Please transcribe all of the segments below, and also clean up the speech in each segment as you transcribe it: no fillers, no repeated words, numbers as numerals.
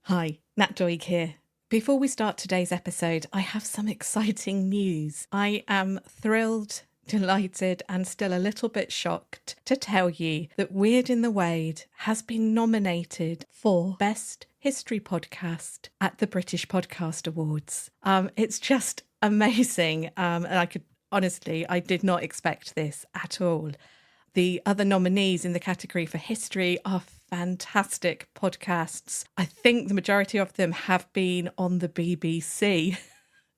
Hi, Nat Doig here. Before we start today's episode, I have some exciting news. I am thrilled, delighted, and still a little bit shocked to tell you that Weird in the Wade has been nominated for Best History Podcast at the British Podcast Awards. It's just amazing. And I did not expect this at all. The other nominees in the category for history are fantastic podcasts. I think the majority of them have been on the BBC.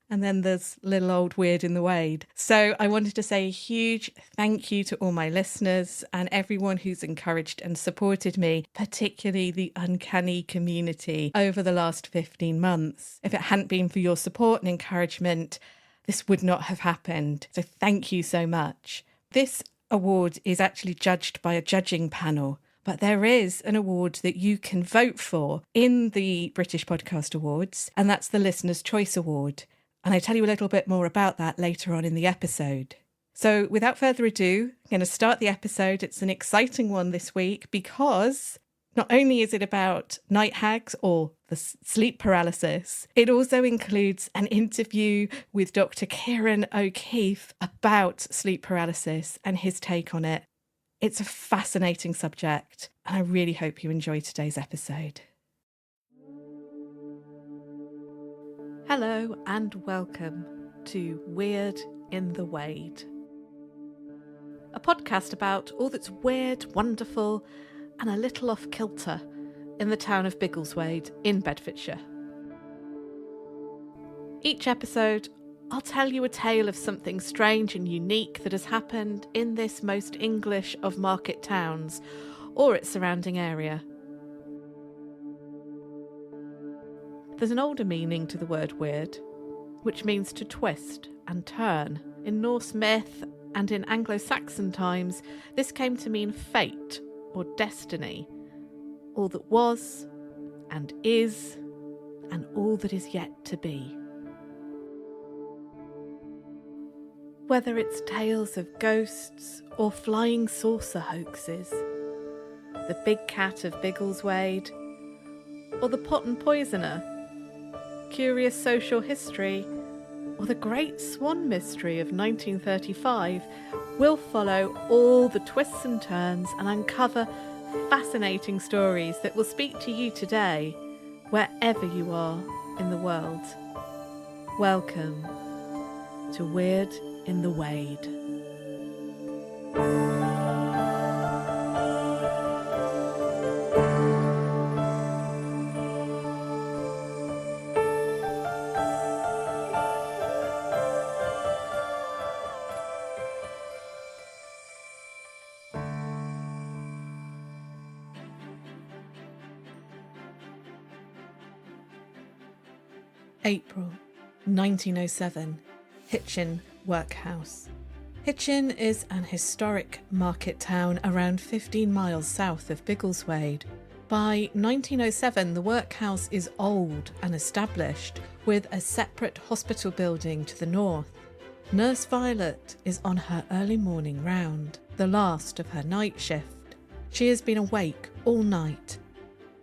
And then there's little old Weird in the Wade. So I wanted to say a huge thank you to all my listeners and everyone who's encouraged and supported me, particularly the Uncanny community over the last 15 months. If it hadn't been for your support and encouragement, this would not have happened. So thank you so much. This award is actually judged by a judging panel, but there is an award that you can vote for in the British Podcast Awards, and that's the Listener's Choice Award. And I tell you a little bit more about that later on in the episode. So without further ado, I'm going to start the episode. It's an exciting one this week because not only is it about night hags or the sleep paralysis, it also includes an interview with Dr Ciaran O'Keeffe about sleep paralysis and his take on it. It's a fascinating subject, and I really hope you enjoy today's episode. Hello and welcome to Weird in the Wade, a podcast about all that's weird, wonderful, and a little off-kilter in the town of Biggleswade in Bedfordshire. Each episode, I'll tell you a tale of something strange and unique that has happened in this most English of market towns or its surrounding area. There's an older meaning to the word weird, which means to twist and turn. In Norse myth and in Anglo-Saxon times, this came to mean fate or destiny, all that was and is, and all that is yet to be. Whether it's tales of ghosts or flying saucer hoaxes, the big cat of Biggleswade, or the pot and poisoner, curious social history, or the Great Swan Mystery of 1935, we'll follow all the twists and turns and uncover fascinating stories that will speak to you today, wherever you are in the world. Welcome to Weird in the Wade. April 1907, Hitchin Workhouse. Hitchin is an historic market town around 15 miles south of Biggleswade. By 1907, the workhouse is old and established, with a separate hospital building to the north. Nurse Violet is on her early morning round, the last of her night shift. She has been awake all night.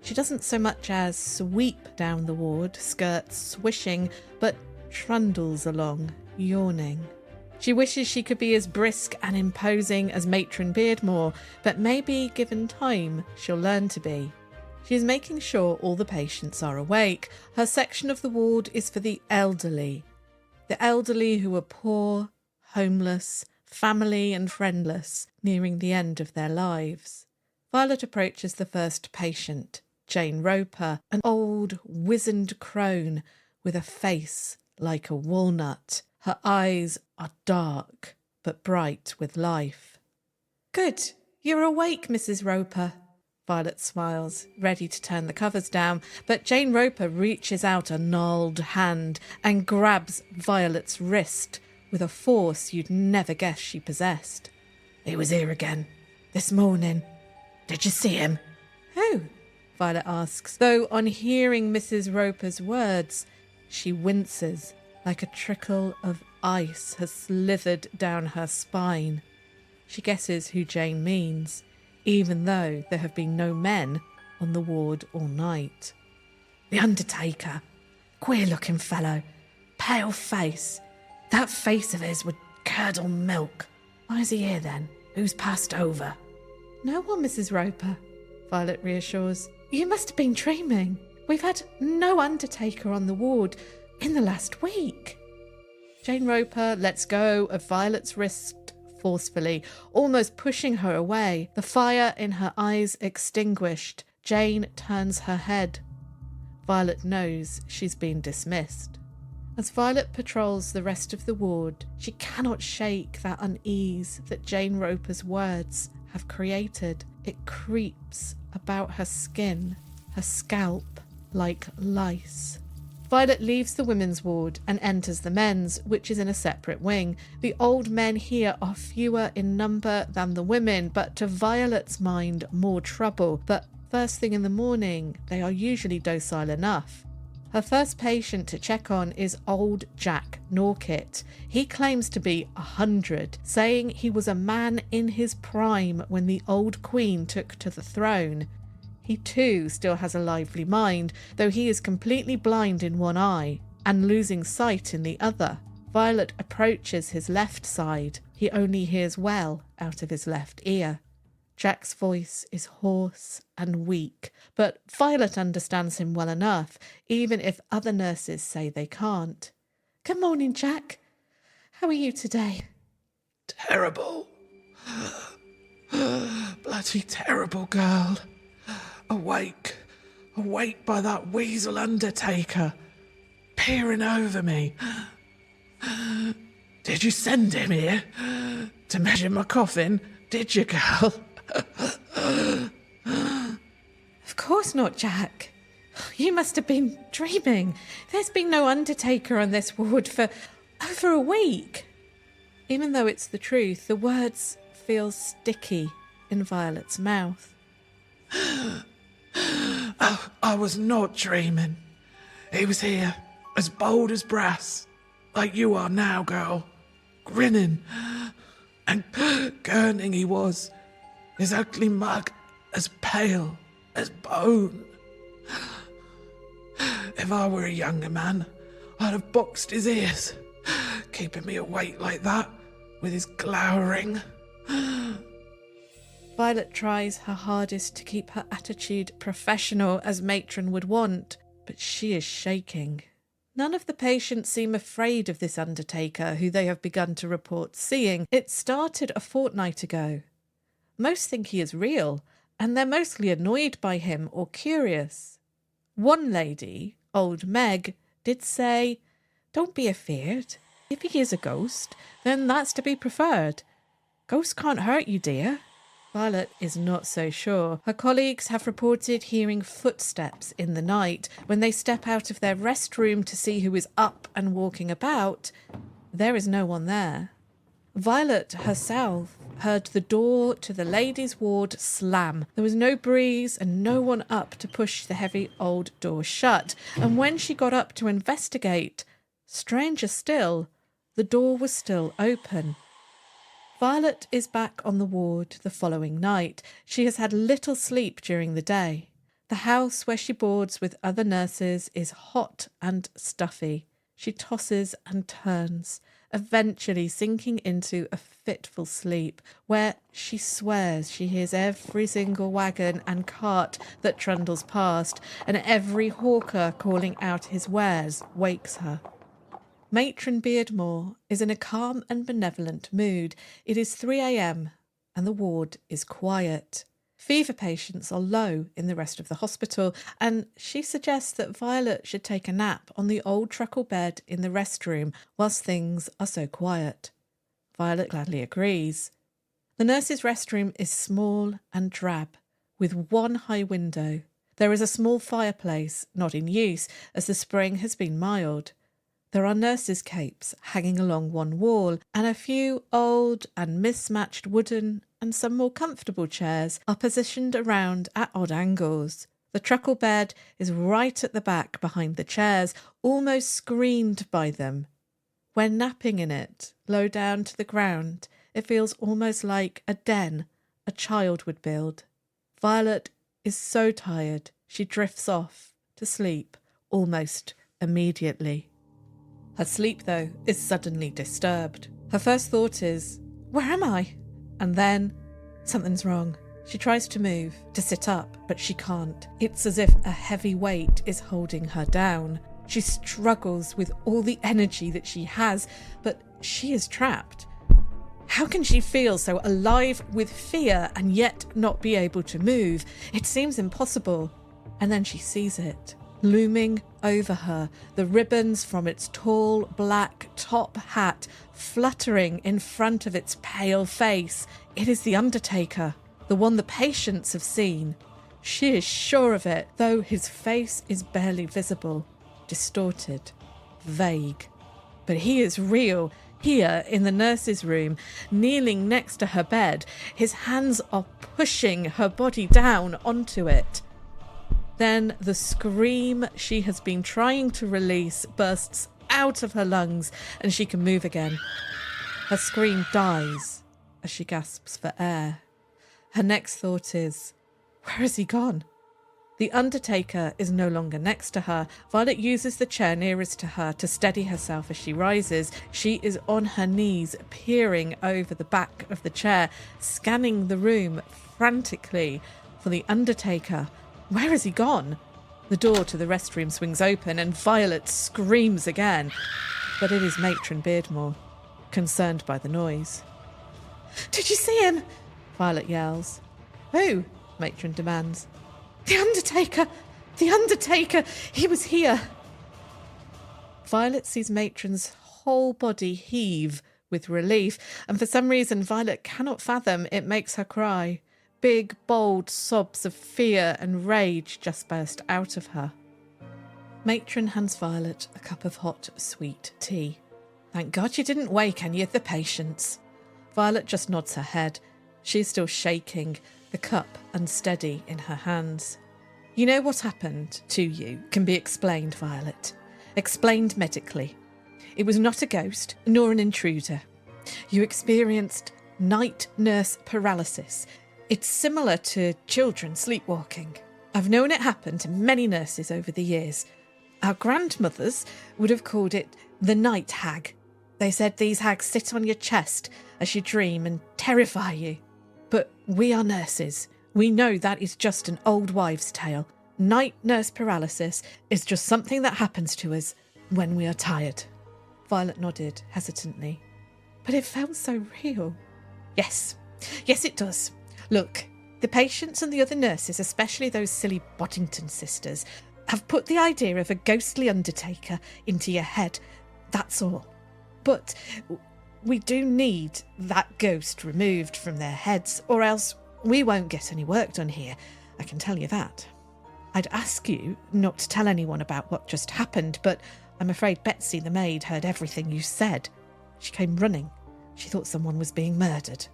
She doesn't so much as sweep down the ward, skirts swishing, but trundles along, yawning. She wishes she could be as brisk and imposing as Matron Beardmore, but maybe, given time, she'll learn to be. She is making sure all the patients are awake. Her section of the ward is for the elderly who are poor, homeless, family and friendless, nearing the end of their lives. Violet approaches the first patient, Jane Roper, an old, wizened crone with a face like a walnut. Her eyes are dark, but bright with life. "Good, you're awake, Mrs. Roper." Violet smiles, ready to turn the covers down, but Jane Roper reaches out a gnarled hand and grabs Violet's wrist with a force you'd never guess she possessed. "He was here again, this morning. Did you see him?" "Who?" Violet asks, though on hearing Mrs. Roper's words, she winces like a trickle of ice has slithered down her spine. She guesses who Jane means, even though there have been no men on the ward all night. The undertaker. Queer-looking fellow. Pale face. That face of his would curdle milk. Why is he here then? Who's passed over? No one, Mrs. Roper, Violet reassures. You must have been dreaming. We've had no undertaker on the ward in the last week. Jane Roper lets go of Violet's wrist forcefully, almost pushing her away. The fire in her eyes extinguished, Jane turns her head. Violet knows she's been dismissed. As Violet patrols the rest of the ward, she cannot shake that unease that Jane Roper's words have created. It creeps about her skin, her scalp, like lice. Violet leaves the women's ward and enters the men's, which is in a separate wing. The old men here are fewer in number than the women, but to Violet's mind, more trouble. But first thing in the morning, they are usually docile enough. Her first patient to check on is old Jack Norkett. He claims to be 100, saying he was a man in his prime when the old queen took to the throne. He too still has a lively mind, though he is completely blind in one eye and losing sight in the other. Violet approaches his left side. He only hears well out of his left ear. Jack's voice is hoarse and weak, but Violet understands him well enough, even if other nurses say they can't. Good morning, Jack. How are you today? Terrible. Bloody terrible, girl. Awake by that weasel undertaker, peering over me. Did you send him here to measure my coffin? Did you, girl? Of course not, Jack. You must have been dreaming. There's been no undertaker on this ward for over a week. Even though it's the truth, the words feel sticky in Violet's mouth. I was not dreaming. He was here, as bold as brass, like you are now, girl. Grinning and gurning he was, his ugly mug as pale as bone. If I were a younger man, I'd have boxed his ears, keeping me awake like that, with his glowering. Violet tries her hardest to keep her attitude professional as matron would want, but she is shaking. None of the patients seem afraid of this undertaker who they have begun to report seeing. It started a fortnight ago. Most think he is real, and they're mostly annoyed by him or curious. One lady, old Meg, did say, "Don't be afeard. If he is a ghost, then that's to be preferred. Ghosts can't hurt you, dear." Violet is not so sure. Her colleagues have reported hearing footsteps in the night. When they step out of their restroom to see who is up and walking about, there is no one there. Violet herself heard the door to the ladies' ward slam. There was no breeze and no one up to push the heavy old door shut. And when she got up to investigate, stranger still, the door was still open. Violet is back on the ward the following night. She has had little sleep during the day. The house where she boards with other nurses is hot and stuffy. She tosses and turns, eventually sinking into a fitful sleep, where she swears she hears every single wagon and cart that trundles past, and every hawker calling out his wares wakes her. Matron Beardmore is in a calm and benevolent mood. It is 3 a.m. and the ward is quiet. Fever patients are low in the rest of the hospital, and she suggests that Violet should take a nap on the old truckle bed in the restroom whilst things are so quiet. Violet gladly agrees. The nurse's restroom is small and drab, with one high window. There is a small fireplace, not in use, as the spring has been mild. There are nurses' capes hanging along one wall, and a few old and mismatched wooden and some more comfortable chairs are positioned around at odd angles. The truckle bed is right at the back behind the chairs, almost screened by them. When napping in it, low down to the ground, it feels almost like a den a child would build. Violet is so tired, she drifts off to sleep almost immediately. Her sleep, though, is suddenly disturbed. Her first thought is, "Where am I?" And then, something's wrong. She tries to move, to sit up, but she can't. It's as if a heavy weight is holding her down. She struggles with all the energy that she has, but she is trapped. How can she feel so alive with fear and yet not be able to move? It seems impossible. And then she sees it, looming over her, the ribbons from its tall black top hat fluttering in front of its pale face. It is the Undertaker, the one the patients have seen. She is sure of it, though his face is barely visible, distorted, vague. But he is real. Here in the nurse's room, kneeling next to her bed, his hands are pushing her body down onto it. Then the scream she has been trying to release bursts out of her lungs and she can move again. Her scream dies as she gasps for air. Her next thought is, where has he gone? The Undertaker is no longer next to her. Violet uses the chair nearest to her to steady herself as she rises. She is on her knees, peering over the back of the chair, scanning the room frantically for the Undertaker. Where has he gone? The door to the restroom swings open and Violet screams again. But it is Matron Beardmore, concerned by the noise. "Did you see him?" Violet yells. "Who?" Matron demands. "The Undertaker! The Undertaker! He was here!" Violet sees Matron's whole body heave with relief, and for some reason Violet cannot fathom it makes her cry. Big, bold sobs of fear and rage just burst out of her. Matron hands Violet a cup of hot, sweet tea. "Thank God you didn't wake any of the patients." Violet just nods her head. She's still shaking, the cup unsteady in her hands. "You know what happened to you can be explained, Violet. Explained medically. It was not a ghost, nor an intruder. You experienced night nurse paralysis. It's similar to children sleepwalking. I've known it happen to many nurses over the years. Our grandmothers would have called it the Night Hag. They said these hags sit on your chest as you dream and terrify you. But we are nurses. We know that is just an old wives' tale. Night nurse paralysis is just something that happens to us when we are tired." Violet nodded hesitantly. "But it felt so real." Yes, it does. Look, the patients and the other nurses, especially those silly Boddington sisters, have put the idea of a ghostly Undertaker into your head. That's all. But we do need that ghost removed from their heads, or else we won't get any work done here. I can tell you that. I'd ask you not to tell anyone about what just happened, but I'm afraid Betsy the maid heard everything you said. She came running. She thought someone was being murdered.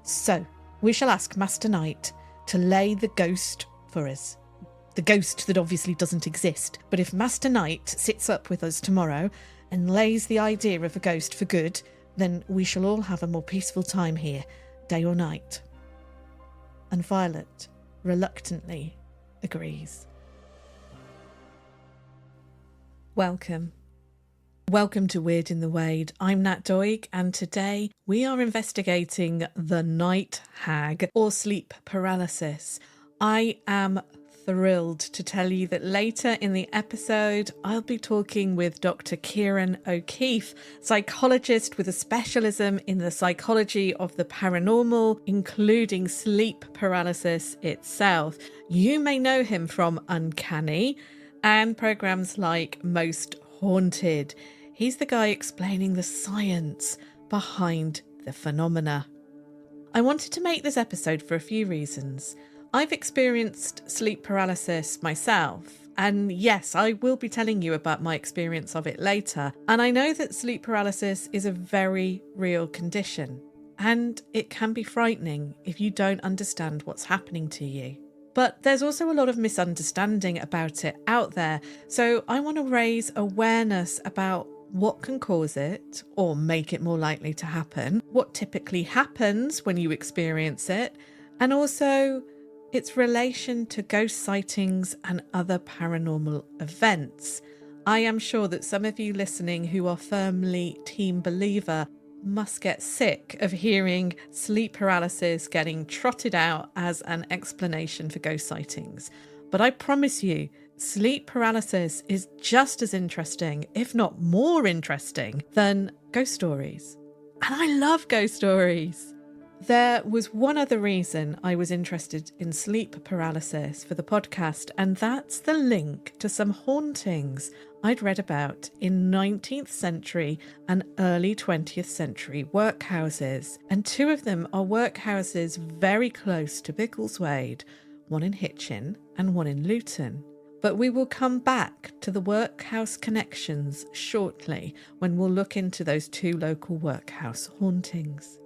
So, we shall ask Master Knight to lay the ghost for us. The ghost that obviously doesn't exist. But if Master Knight sits up with us tomorrow and lays the idea of a ghost for good, then we shall all have a more peaceful time here, day or night." And Violet reluctantly agrees. Welcome. Welcome to Weird in the Wade. I'm Nat Doig, and today we are investigating the Night Hag, or sleep paralysis. I am thrilled to tell you that later in the episode, I'll be talking with Dr. Ciaran O'Keeffe, psychologist with a specialism in the psychology of the paranormal, including sleep paralysis itself. You may know him from Uncanny and programs like Most Haunted. He's the guy explaining the science behind the phenomena. I wanted to make this episode for a few reasons. I've experienced sleep paralysis myself, and yes, I will be telling you about my experience of it later. And I know that sleep paralysis is a very real condition, and it can be frightening if you don't understand what's happening to you. But there's also a lot of misunderstanding about it out there, so I want to raise awareness about what can cause it or make it more likely to happen, what typically happens when you experience it, and also its relation to ghost sightings and other paranormal events. I am sure that some of you listening who are firmly team believer must get sick of hearing sleep paralysis getting trotted out as an explanation for ghost sightings. But I promise you, sleep paralysis is just as interesting, if not more interesting, than ghost stories. And I love ghost stories. There was one other reason I was interested in sleep paralysis for the podcast, and that's the link to some hauntings I'd read about in 19th century and early 20th century workhouses. And two of them are workhouses very close to Biggleswade, one in Hitchin and one in Luton. But we will come back to the workhouse connections shortly when we'll look into those two local workhouse hauntings.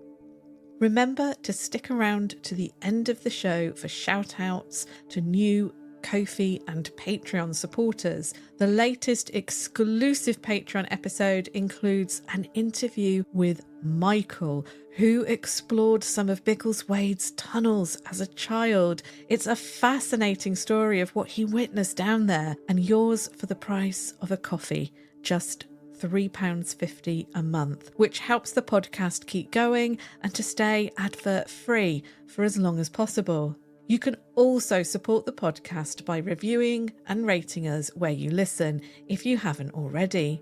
Remember to stick around to the end of the show for shout-outs to new Ko-fi and Patreon supporters. The latest exclusive Patreon episode includes an interview with Michael, who explored some of Biggleswade's tunnels as a child. It's a fascinating story of what he witnessed down there, and yours for the price of a coffee, just £3.50 a month, which helps the podcast keep going and to stay advert-free for as long as possible. You can also support the podcast by reviewing and rating us where you listen if you haven't already.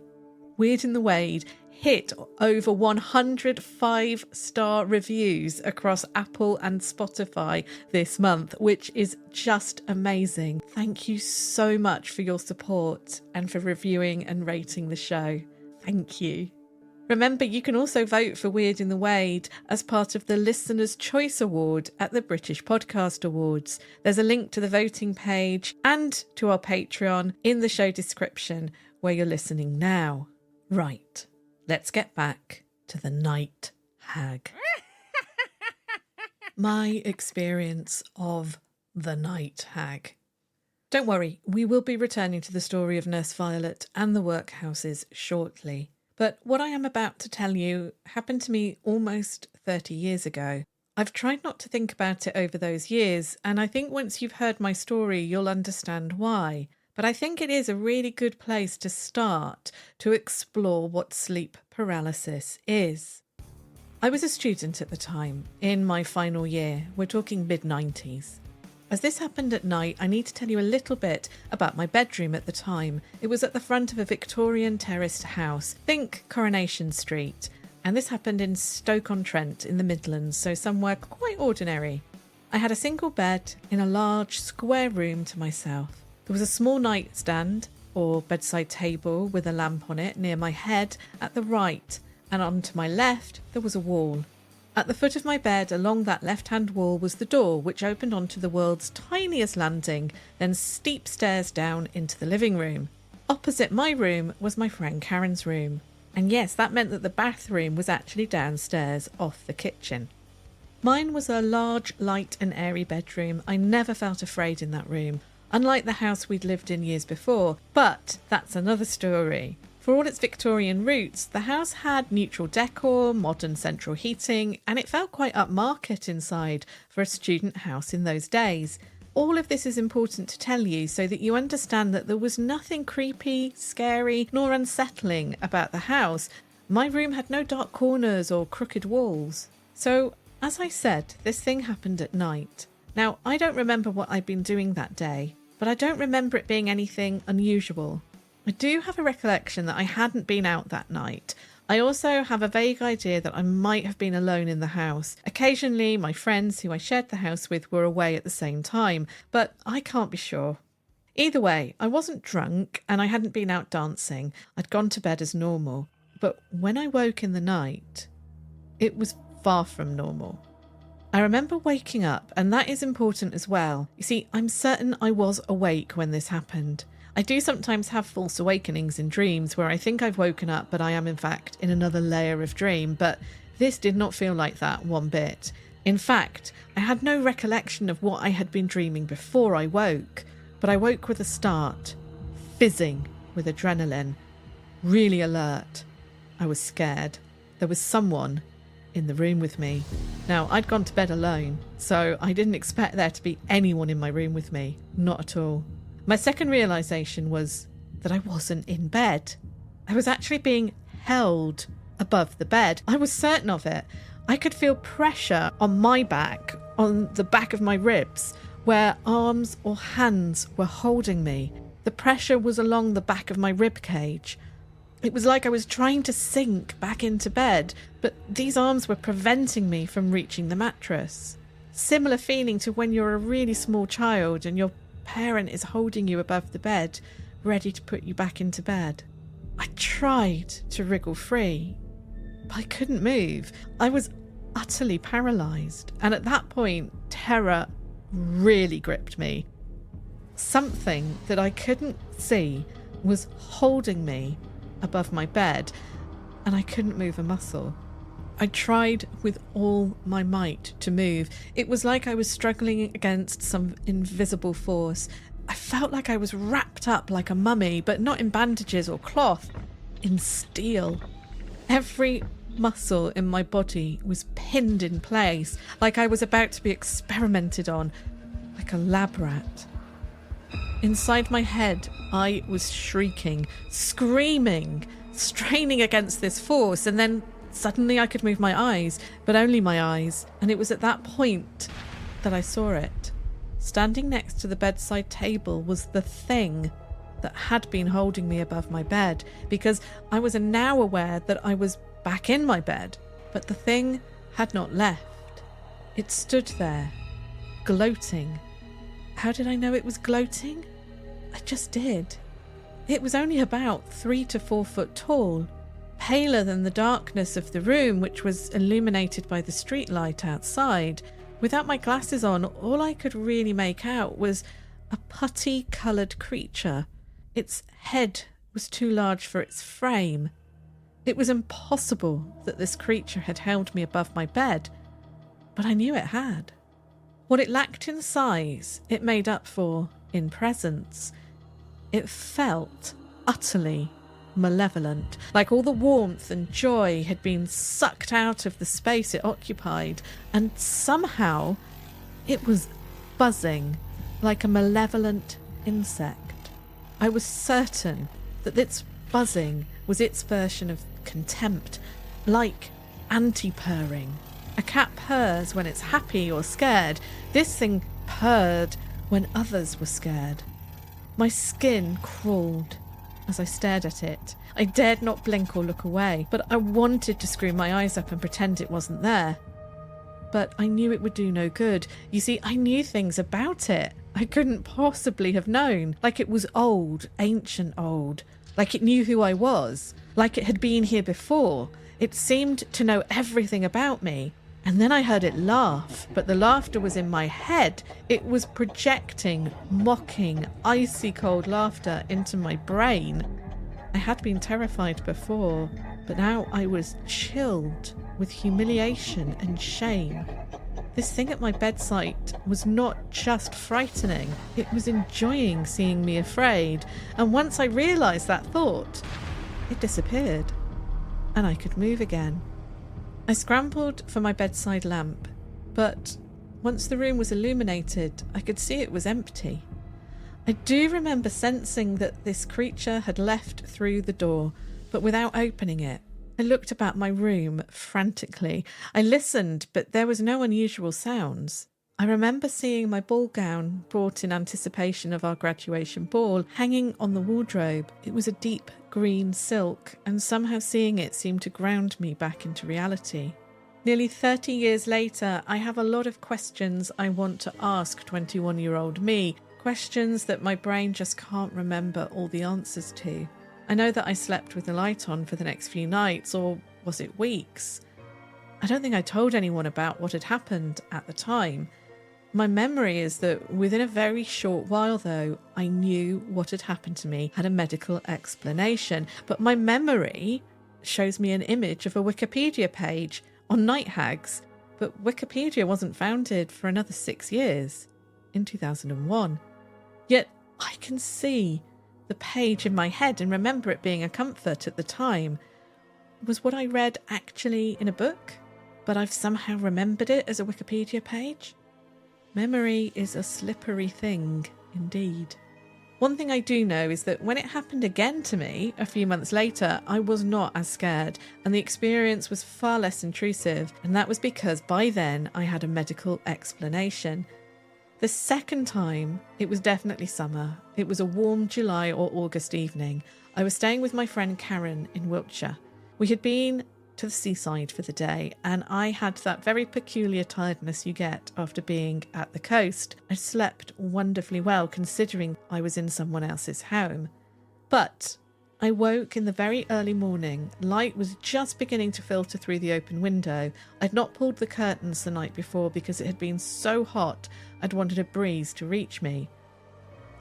Weird in the Wade hit over 100 5-star reviews across Apple and Spotify this month, which is just amazing. Thank you so much for your support and for reviewing and rating the show. Thank you. Remember, you can also vote for Weird in the Wade as part of the Listener's Choice Award at the British Podcast Awards. There's a link to the voting page and to our Patreon in the show description where you're listening now. Right, let's get back to the Night Hag. My experience of the Night Hag. Don't worry, we will be returning to the story of Nurse Violet and the workhouses shortly. But what I am about to tell you happened to me almost 30 years ago. I've tried not to think about it over those years, and I think once you've heard my story, you'll understand why. But I think it is a really good place to start to explore what sleep paralysis is. I was a student at the time, in my final year. We're talking mid-90s. As this happened at night, I need to tell you a little bit about my bedroom at the time. It was at the front of a Victorian terraced house, think Coronation Street, and this happened in Stoke-on-Trent in the Midlands, so somewhere quite ordinary. I had a single bed in a large square room to myself. There was a small nightstand or bedside table with a lamp on it near my head at the right, and on to my left there was a wall. At the foot of my bed, along that left-hand wall, was the door, which opened onto the world's tiniest landing, then steep stairs down into the living room. Opposite my room was my friend Karen's room. And yes, that meant that the bathroom was actually downstairs off the kitchen. Mine was a large, light and airy bedroom. I never felt afraid in that room, unlike the house we'd lived in years before. But that's another story. For all its Victorian roots, the house had neutral decor, modern central heating, and it felt quite upmarket inside for a student house in those days. All of this is important to tell you so that you understand that there was nothing creepy, scary, nor unsettling about the house. My room had no dark corners or crooked walls. So, as I said, this thing happened at night. Now, I don't remember what I'd been doing that day, but I don't remember it being anything unusual. I do have a recollection that I hadn't been out that night. I also have a vague idea that I might have been alone in the house. Occasionally, my friends who I shared the house with were away at the same time, but I can't be sure. Either way, I wasn't drunk and I hadn't been out dancing. I'd gone to bed as normal. But when I woke in the night, it was far from normal. I remember waking up, and that is important as well. You see, I'm certain I was awake when this happened. I do sometimes have false awakenings in dreams where I think I've woken up but I am in fact in another layer of dream, but this did not feel like that one bit. In fact, I had no recollection of what I had been dreaming before I woke, but I woke with a start, fizzing with adrenaline, really alert. I was scared. There was someone in the room with me. Now, I'd gone to bed alone, so I didn't expect there to be anyone in my room with me. Not at all. My second realisation was that I wasn't in bed. I was actually being held above the bed. I was certain of it. I could feel pressure on my back, on the back of my ribs, where arms or hands were holding me. The pressure was along the back of my rib cage. It was like I was trying to sink back into bed, but these arms were preventing me from reaching the mattress. Similar feeling to when you're a really small child and your parent is holding you above the bed, ready to put you back into bed. I tried to wriggle free, but I couldn't move. I was utterly paralysed, and at that point, terror really gripped me. Something that I couldn't see was holding me above my bed, and I couldn't move a muscle. I tried with all my might to move. It was like I was struggling against some invisible force. I felt like I was wrapped up like a mummy, but not in bandages or cloth, in steel. Every muscle in my body was pinned in place, like I was about to be experimented on, like a lab rat. Inside my head, I was shrieking, screaming, straining against this force, and then suddenly I could move my eyes, but only my eyes, and it was at that point that I saw it. Standing next to the bedside table was the thing that had been holding me above my bed, because I was now aware that I was back in my bed, but the thing had not left. It stood there, gloating. How did I know it was gloating? I just did. It was only about 3 to 4 foot tall, paler than the darkness of the room, which was illuminated by the street light outside. Without my glasses on, all I could really make out was a putty-coloured creature. Its head was too large for its frame. It was impossible that this creature had held me above my bed, but I knew it had. What it lacked in size, it made up for in presence. It felt utterly malevolent, like all the warmth and joy had been sucked out of the space it occupied, and somehow it was buzzing like a malevolent insect. I was certain that its buzzing was its version of contempt, like anti-purring. A cat purrs when it's happy or scared. This thing purred when others were scared. My skin crawled as I stared at it. I dared not blink or look away, but I wanted to screw my eyes up and pretend it wasn't there. But I knew it would do no good. You see, I knew things about it I couldn't possibly have known. Like it was old, ancient old. Like it knew who I was. Like it had been here before. It seemed to know everything about me. And then I heard it laugh, but the laughter was in my head. It was projecting, mocking, icy cold laughter into my brain. I had been terrified before, but now I was chilled with humiliation and shame. This thing at my bedside was not just frightening, it was enjoying seeing me afraid. And once I realised that thought, it disappeared, and I could move again. I scrambled for my bedside lamp, but once the room was illuminated, I could see it was empty. I do remember sensing that this creature had left through the door, but without opening it. I looked about my room frantically. I listened, but there was no unusual sounds. I remember seeing my ball gown, bought in anticipation of our graduation ball, hanging on the wardrobe. It was a deep green silk, and somehow seeing it seemed to ground me back into reality. Nearly 30 years later, I have a lot of questions I want to ask 21-year-old me, questions that my brain just can't remember all the answers to. I know that I slept with the light on for the next few nights, or was it weeks? I don't think I told anyone about what had happened at the time. My memory is that within a very short while, though, I knew what had happened to me had a medical explanation. But my memory shows me an image of a Wikipedia page on Night Hags. But Wikipedia wasn't founded for another 6 years, in 2001. Yet I can see the page in my head and remember it being a comfort at the time. Was what I read actually in a book? but I've somehow remembered it as a Wikipedia page. Memory is a slippery thing, indeed. One thing I do know is that when it happened again to me a few months later, I was not as scared, and the experience was far less intrusive, and that was because by then I had a medical explanation. The second time, it was definitely summer. It was a warm July or August evening. I was staying with my friend Karen in Wiltshire. We had been to the seaside for the day, and I had that very peculiar tiredness you get after being at the coast. I slept wonderfully well considering I was in someone else's home. But I woke in the very early morning. Light was just beginning to filter through the open window. I'd not pulled the curtains the night before because it had been so hot I'd wanted a breeze to reach me.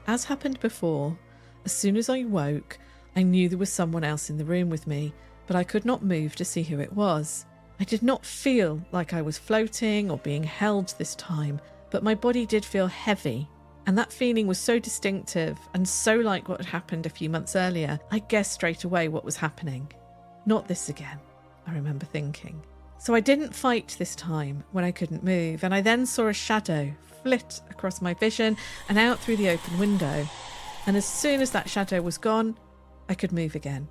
As happened before, as soon as I woke, I knew there was someone else in the room with me, but I could not move to see who it was. I did not feel like I was floating or being held this time, but my body did feel heavy, and that feeling was so distinctive and so like what had happened a few months earlier, I guessed straight away what was happening. Not this again, I remember thinking. So I didn't fight this time when I couldn't move, and I then saw a shadow flit across my vision and out through the open window, and as soon as that shadow was gone, I could move again.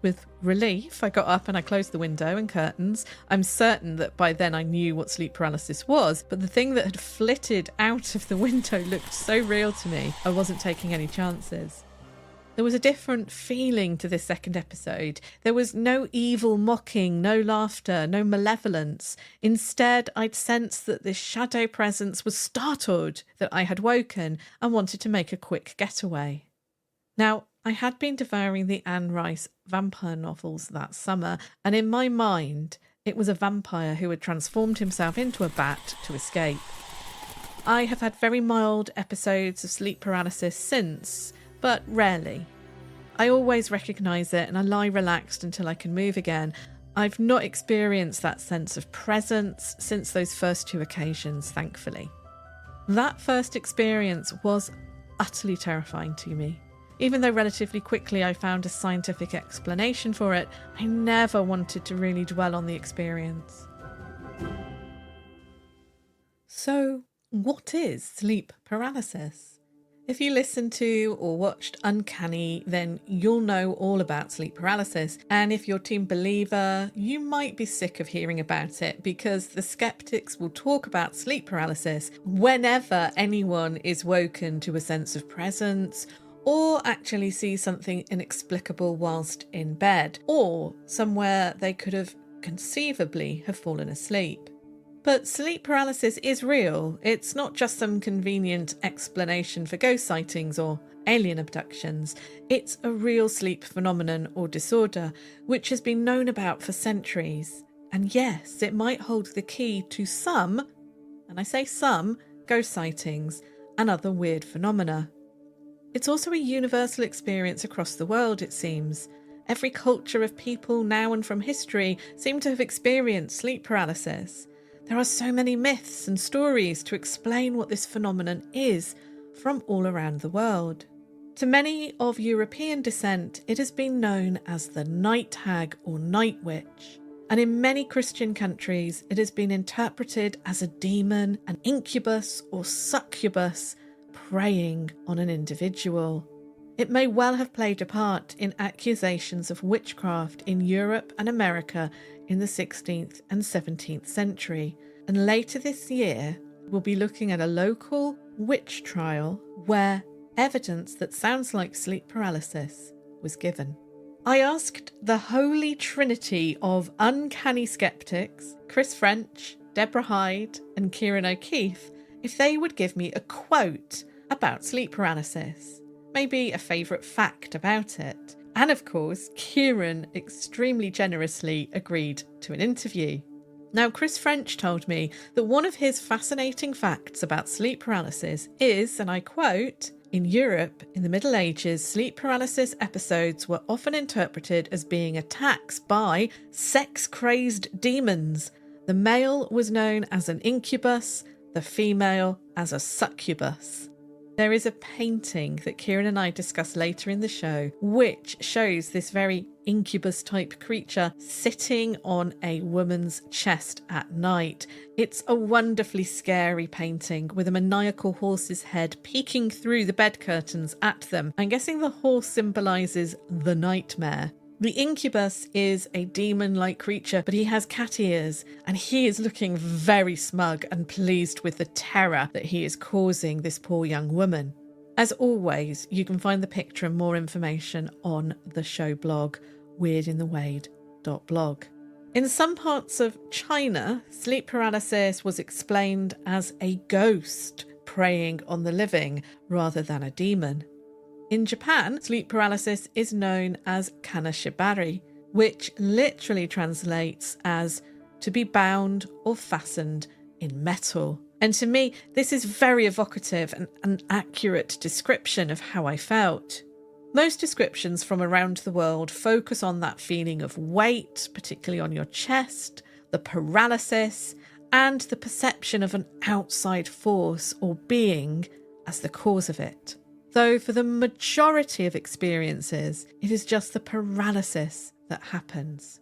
With relief, I got up and I closed the window and curtains. I'm certain that by then I knew what sleep paralysis was, but the thing that had flitted out of the window looked so real to me, I wasn't taking any chances. There was a different feeling to this second episode. There was no evil mocking, no laughter, no malevolence. Instead, I'd sensed that this shadow presence was startled that I had woken and wanted to make a quick getaway. Now, I had been devouring the Anne Rice vampire novels that summer, and in my mind, it was a vampire who had transformed himself into a bat to escape. I have had very mild episodes of sleep paralysis since, but rarely. I always recognise it and I lie relaxed until I can move again. I've not experienced that sense of presence since those first two occasions, thankfully. That first experience was utterly terrifying to me. Even though relatively quickly I found a scientific explanation for it, I never wanted to really dwell on the experience. So, what is sleep paralysis? If you listened to or watched Uncanny, then you'll know all about sleep paralysis. And if you're Team Believer, you might be sick of hearing about it because the sceptics will talk about sleep paralysis whenever anyone is woken to a sense of presence, or actually see something inexplicable whilst in bed, or somewhere they could have conceivably have fallen asleep. But sleep paralysis is real. It's not just some convenient explanation for ghost sightings or alien abductions. It's a real sleep phenomenon or disorder, which has been known about for centuries. And yes, it might hold the key to some, and I say some, ghost sightings and other weird phenomena. It's also a universal experience across the world, it seems. Every culture of people now and from history seem to have experienced sleep paralysis. There are so many myths and stories to explain what this phenomenon is from all around the world. To many of European descent, it has been known as the Night Hag or Night Witch. And in many Christian countries, it has been interpreted as a demon, an incubus or succubus, preying on an individual. It may well have played a part in accusations of witchcraft in Europe and America in the 16th and 17th century. And later this year, we'll be looking at a local witch trial where evidence that sounds like sleep paralysis was given. I asked the Holy Trinity of Uncanny Skeptics, Chris French, Deborah Hyde and Ciaran O'Keeffe, if they would give me a quote about sleep paralysis, maybe a favourite fact about it. And of course, Ciaran extremely generously agreed to an interview. Now, Chris French told me that one of his fascinating facts about sleep paralysis is, and I quote, "In Europe, in the Middle Ages, sleep paralysis episodes were often interpreted as being attacks by sex-crazed demons. The male was known as an incubus, the female as a succubus." There is a painting that Ciaran and I discuss later in the show, which shows this very incubus-type creature sitting on a woman's chest at night. It's a wonderfully scary painting with a maniacal horse's head peeking through the bed curtains at them. I'm guessing the horse symbolises the nightmare. The incubus is a demon-like creature, but he has cat ears, and he is looking very smug and pleased with the terror that he is causing this poor young woman. As always, you can find the picture and more information on the show blog, weirdinthewade.blog. In some parts of China, sleep paralysis was explained as a ghost preying on the living rather than a demon. In Japan, sleep paralysis is known as kanashibari, which literally translates as to be bound or fastened in metal. And to me, this is very evocative and an accurate description of how I felt. Most descriptions from around the world focus on that feeling of weight, particularly on your chest, the paralysis, and the perception of an outside force or being as the cause of it. Though for the majority of experiences, it is just the paralysis that happens.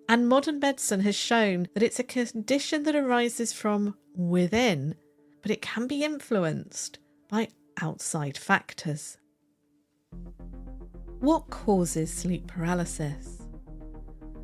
And modern medicine has shown that it's a condition that arises from within, but it can be influenced by outside factors. What causes sleep paralysis?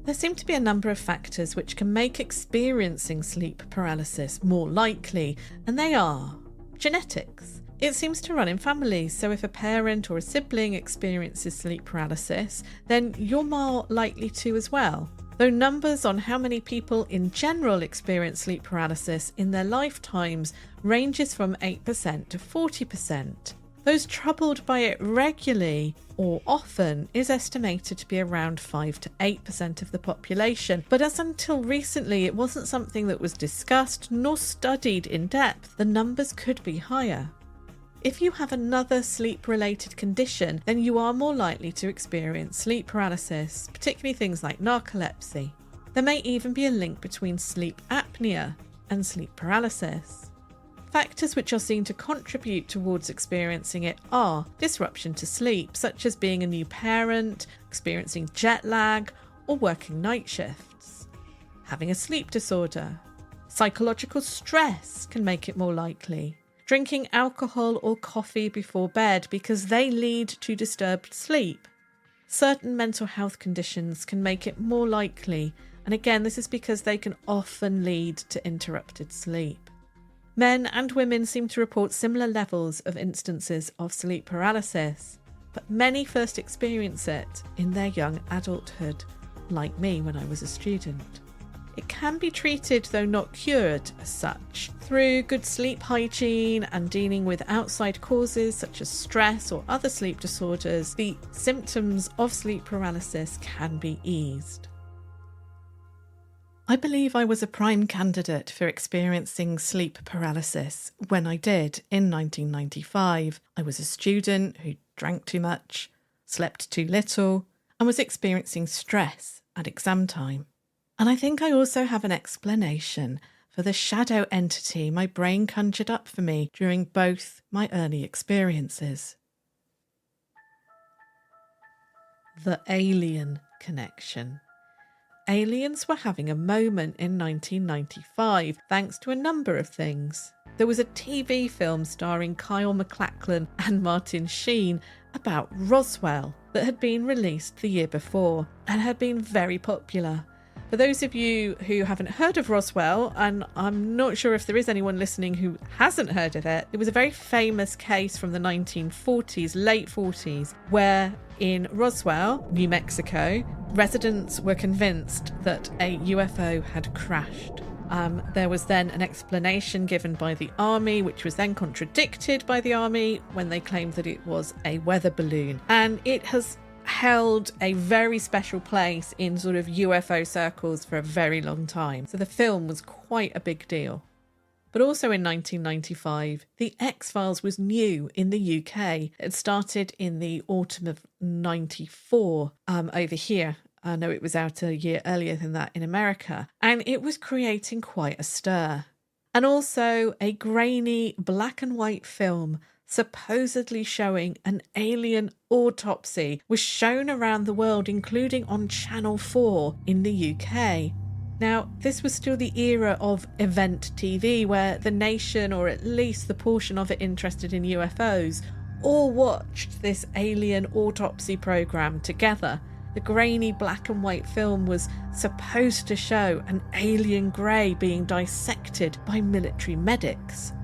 There seem to be a number of factors which can make experiencing sleep paralysis more likely, and they are genetics. It seems to run in families, so if a parent or a sibling experiences sleep paralysis, then you're more likely to as well. Though numbers on how many people in general experience sleep paralysis in their lifetimes ranges from 8% to 40%. Those troubled by it regularly or often is estimated to be around 5 to 8% of the population, but as until recently it wasn't something that was discussed nor studied in depth, the numbers could be higher. If you have another sleep-related condition, then you are more likely to experience sleep paralysis, particularly things like narcolepsy. There may even be a link between sleep apnea and sleep paralysis. Factors which are seen to contribute towards experiencing it are disruption to sleep, such as being a new parent, experiencing jet lag, or working night shifts. Having a sleep disorder. Psychological stress can make it more likely. Drinking alcohol or coffee before bed because they lead to disturbed sleep. Certain mental health conditions can make it more likely, and again, this is because they can often lead to interrupted sleep. Men and women seem to report similar levels of instances of sleep paralysis, but many first experience it in their young adulthood, like me when I was a student. It can be treated, though not cured as such, through good sleep hygiene and dealing with outside causes such as stress or other sleep disorders. The symptoms of sleep paralysis can be eased. I believe I was a prime candidate for experiencing sleep paralysis when I did in 1995. I was a student who drank too much, slept too little, and was experiencing stress at exam time. And I think I also have an explanation for the shadow entity my brain conjured up for me during both my early experiences. The alien connection. Aliens were having a moment in 1995 thanks to a number of things. There was a TV film starring Kyle MacLachlan and Martin Sheen about Roswell that had been released the year before and had been very popular. For those of you who haven't heard of Roswell, and I'm not sure if there is anyone listening who hasn't heard of it, it was a very famous case from the 1940s, late 40s, where in Roswell, New Mexico, residents were convinced that a UFO had crashed. There was then an explanation given by the army, which was then contradicted by the army when they claimed that it was a weather balloon. And it has held a very special place in sort of UFO circles for a very long time. So the film was quite a big deal. But also in 1995, The X-Files was new in the UK. It started in the autumn of 94 over here. I know it was out a year earlier than that in America. And it was creating quite a stir. And also a grainy black and white film supposedly showing an alien autopsy was shown around the world, including on Channel 4 in the UK. Now, this was still the era of event TV, where the nation, or at least the portion of it interested in UFOs, all watched this alien autopsy programme together. The grainy black and white film was supposed to show an alien grey being dissected by military medics.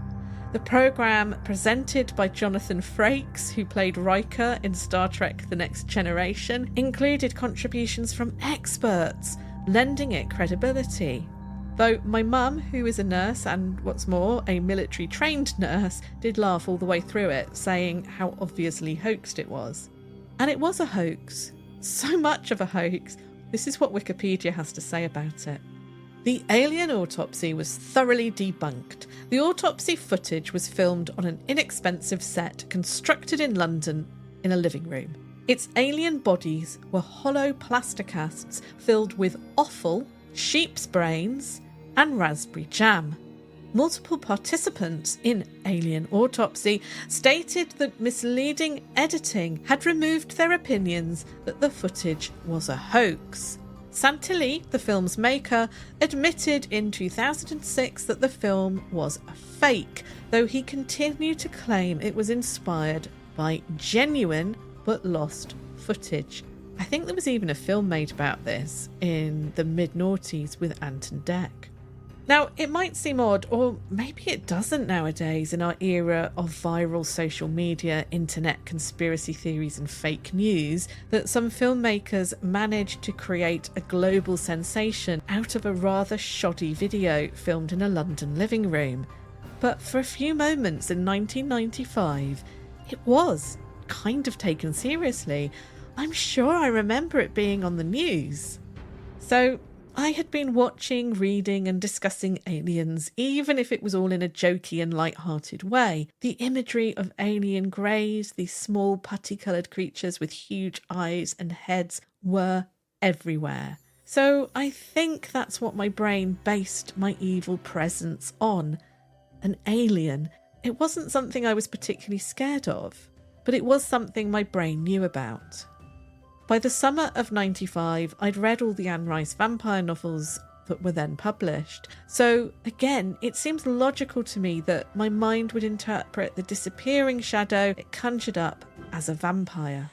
The programme, presented by Jonathan Frakes, who played Riker in Star Trek The Next Generation, included contributions from experts, lending it credibility. Though my mum, who is a nurse and, what's more, a military-trained nurse, did laugh all the way through it, saying how obviously hoaxed it was. And it was a hoax. So much of a hoax. This is what Wikipedia has to say about it. The alien autopsy was thoroughly debunked. The autopsy footage was filmed on an inexpensive set constructed in London in a living room. Its alien bodies were hollow plasticasts filled with offal, sheep's brains, and raspberry jam. Multiple participants in Alien Autopsy stated that misleading editing had removed their opinions that the footage was a hoax. Santilli, the film's maker, admitted in 2006 that the film was a fake, though he continued to claim it was inspired by genuine but lost footage. I think there was even a film made about this in the mid-noughties with Ant and Dec. Now, it might seem odd, or maybe it doesn't nowadays in our era of viral social media, internet conspiracy theories and fake news, that some filmmakers managed to create a global sensation out of a rather shoddy video filmed in a London living room. But for a few moments in 1995, it was kind of taken seriously. I'm sure I remember it being on the news. So I had been watching, reading and discussing aliens, even if it was all in a jokey and light-hearted way. The imagery of alien greys, these small putty-coloured creatures with huge eyes and heads, were everywhere. So I think that's what my brain based my evil presence on. An alien. It wasn't something I was particularly scared of, but it was something my brain knew about. By the summer of 95, I'd read all the Anne Rice vampire novels that were then published. So again, it seems logical to me that my mind would interpret the disappearing shadow it conjured up as a vampire.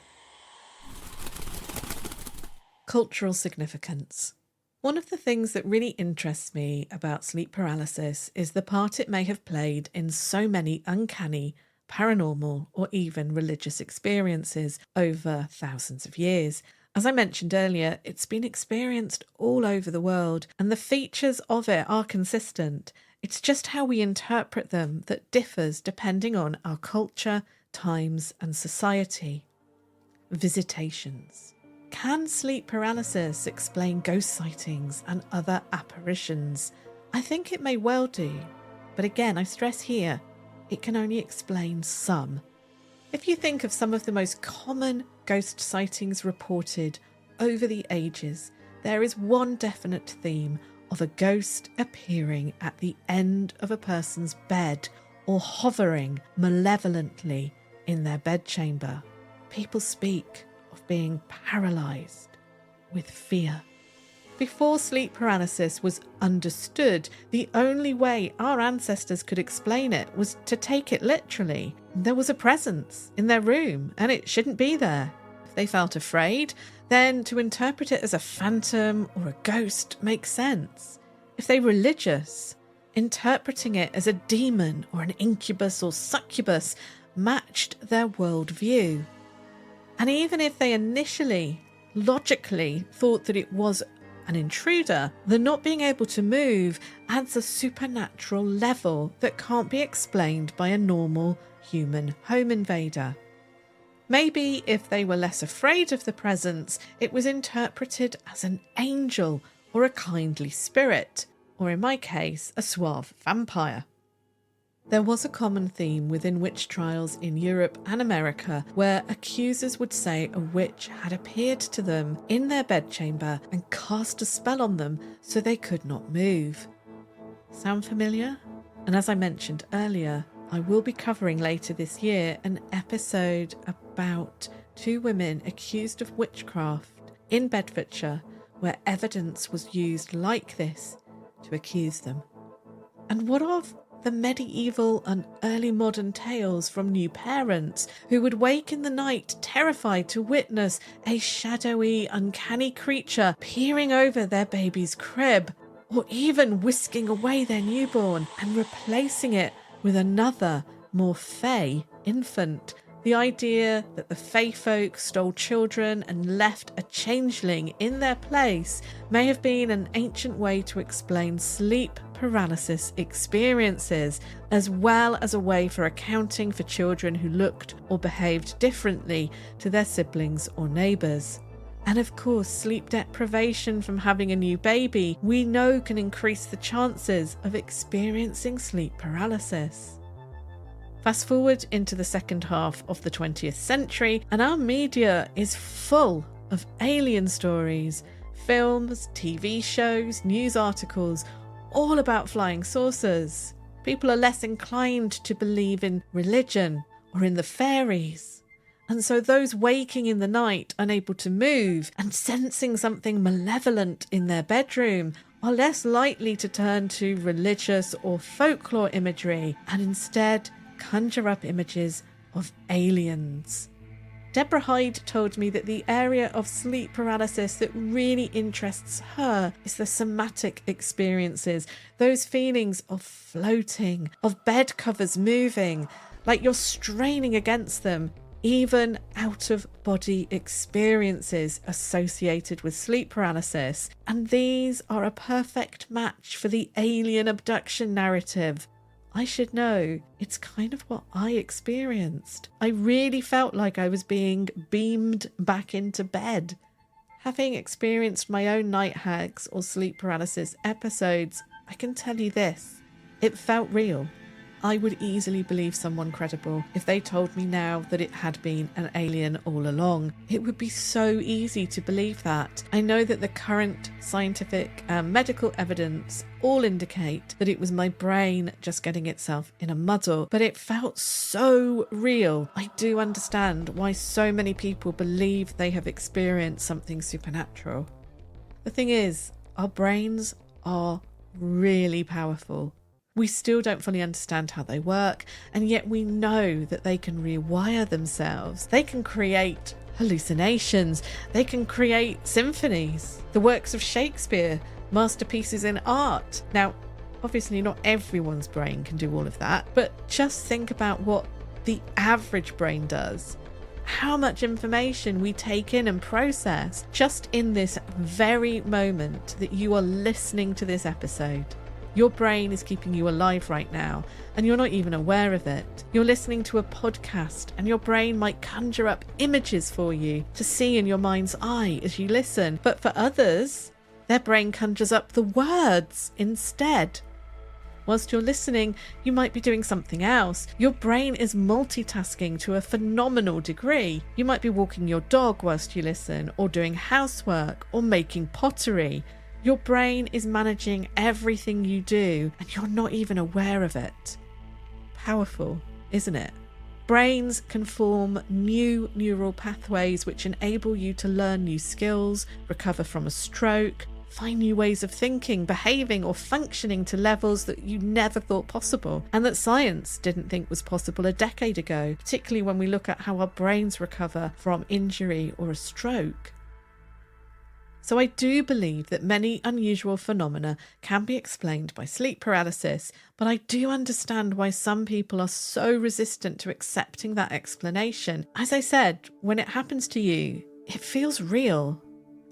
Cultural significance. One of the things that really interests me about sleep paralysis is the part it may have played in so many uncanny, paranormal or even religious experiences over thousands of years. As I mentioned earlier, it's been experienced all over the world and the features of it are consistent. It's just how we interpret them that differs depending on our culture, times and society. Visitations. Can sleep paralysis explain ghost sightings and other apparitions? I think it may well do, but again, I stress here, it can only explain some. If you think of some of the most common ghost sightings reported over the ages, there is one definite theme of a ghost appearing at the end of a person's bed or hovering malevolently in their bedchamber. People speak of being paralysed with fear. Before sleep paralysis was understood, the only way our ancestors could explain it was to take it literally. There was a presence in their room and it shouldn't be there. If they felt afraid, then to interpret it as a phantom or a ghost makes sense. If they were religious, interpreting it as a demon or an incubus or succubus matched their worldview. And even if they initially, logically, thought that it was an intruder, the not being able to move adds a supernatural level that can't be explained by a normal human home invader. Maybe if they were less afraid of the presence, it was interpreted as an angel or a kindly spirit, or in my case, a suave vampire. There was a common theme within witch trials in Europe and America where accusers would say a witch had appeared to them in their bedchamber and cast a spell on them so they could not move. Sound familiar? And as I mentioned earlier, I will be covering later this year an episode about 2 women accused of witchcraft in Bedfordshire, where evidence was used like this to accuse them. And what of the medieval and early modern tales from new parents who would wake in the night terrified to witness a shadowy, uncanny creature peering over their baby's crib, or even whisking away their newborn and replacing it with another, more fey infant? The idea that the fey folk stole children and left a changeling in their place may have been an ancient way to explain sleep paralysis experiences, as well as a way for accounting for children who looked or behaved differently to their siblings or neighbours. And of course, sleep deprivation from having a new baby, we know can increase the chances of experiencing sleep paralysis. Fast forward into the second half of the 20th century, and our media is full of alien stories, films, TV shows, news articles, all about flying saucers. People are less inclined to believe in religion or in the fairies. And so those waking in the night, unable to move and sensing something malevolent in their bedroom, are less likely to turn to religious or folklore imagery and instead conjure up images of aliens. Deborah Hyde told me that the area of sleep paralysis that really interests her is the somatic experiences, those feelings of floating, of bed covers moving, like you're straining against them, even out-of-body experiences associated with sleep paralysis. And these are a perfect match for the alien abduction narrative. I should know, it's kind of what I experienced. I really felt like I was being beamed back into bed. Having experienced my own night hags or sleep paralysis episodes, I can tell you this, it felt real. I would easily believe someone credible if they told me now that it had been an alien all along. It would be so easy to believe that. I know that the current scientific and medical evidence all indicate that it was my brain just getting itself in a muddle, but it felt so real. I do understand why so many people believe they have experienced something supernatural. The thing is, our brains are really powerful. We still don't fully understand how they work, and yet we know that they can rewire themselves. They can create hallucinations. They can create symphonies, the works of Shakespeare, masterpieces in art. Now, obviously not everyone's brain can do all of that, but just think about what the average brain does. How much information we take in and process just in this very moment that you are listening to this episode. Your brain is keeping you alive right now, and you're not even aware of it. You're listening to a podcast, and your brain might conjure up images for you to see in your mind's eye as you listen. But for others, their brain conjures up the words instead. Whilst you're listening, you might be doing something else. Your brain is multitasking to a phenomenal degree. You might be walking your dog whilst you listen, or doing housework, or making pottery. Your brain is managing everything you do, and you're not even aware of it. Powerful, isn't it? Brains can form new neural pathways which enable you to learn new skills, recover from a stroke, find new ways of thinking, behaving, or functioning to levels that you never thought possible, and that science didn't think was possible a decade ago, particularly when we look at how our brains recover from injury or a stroke. So I do believe that many unusual phenomena can be explained by sleep paralysis, but I do understand why some people are so resistant to accepting that explanation. As I said, when it happens to you, it feels real.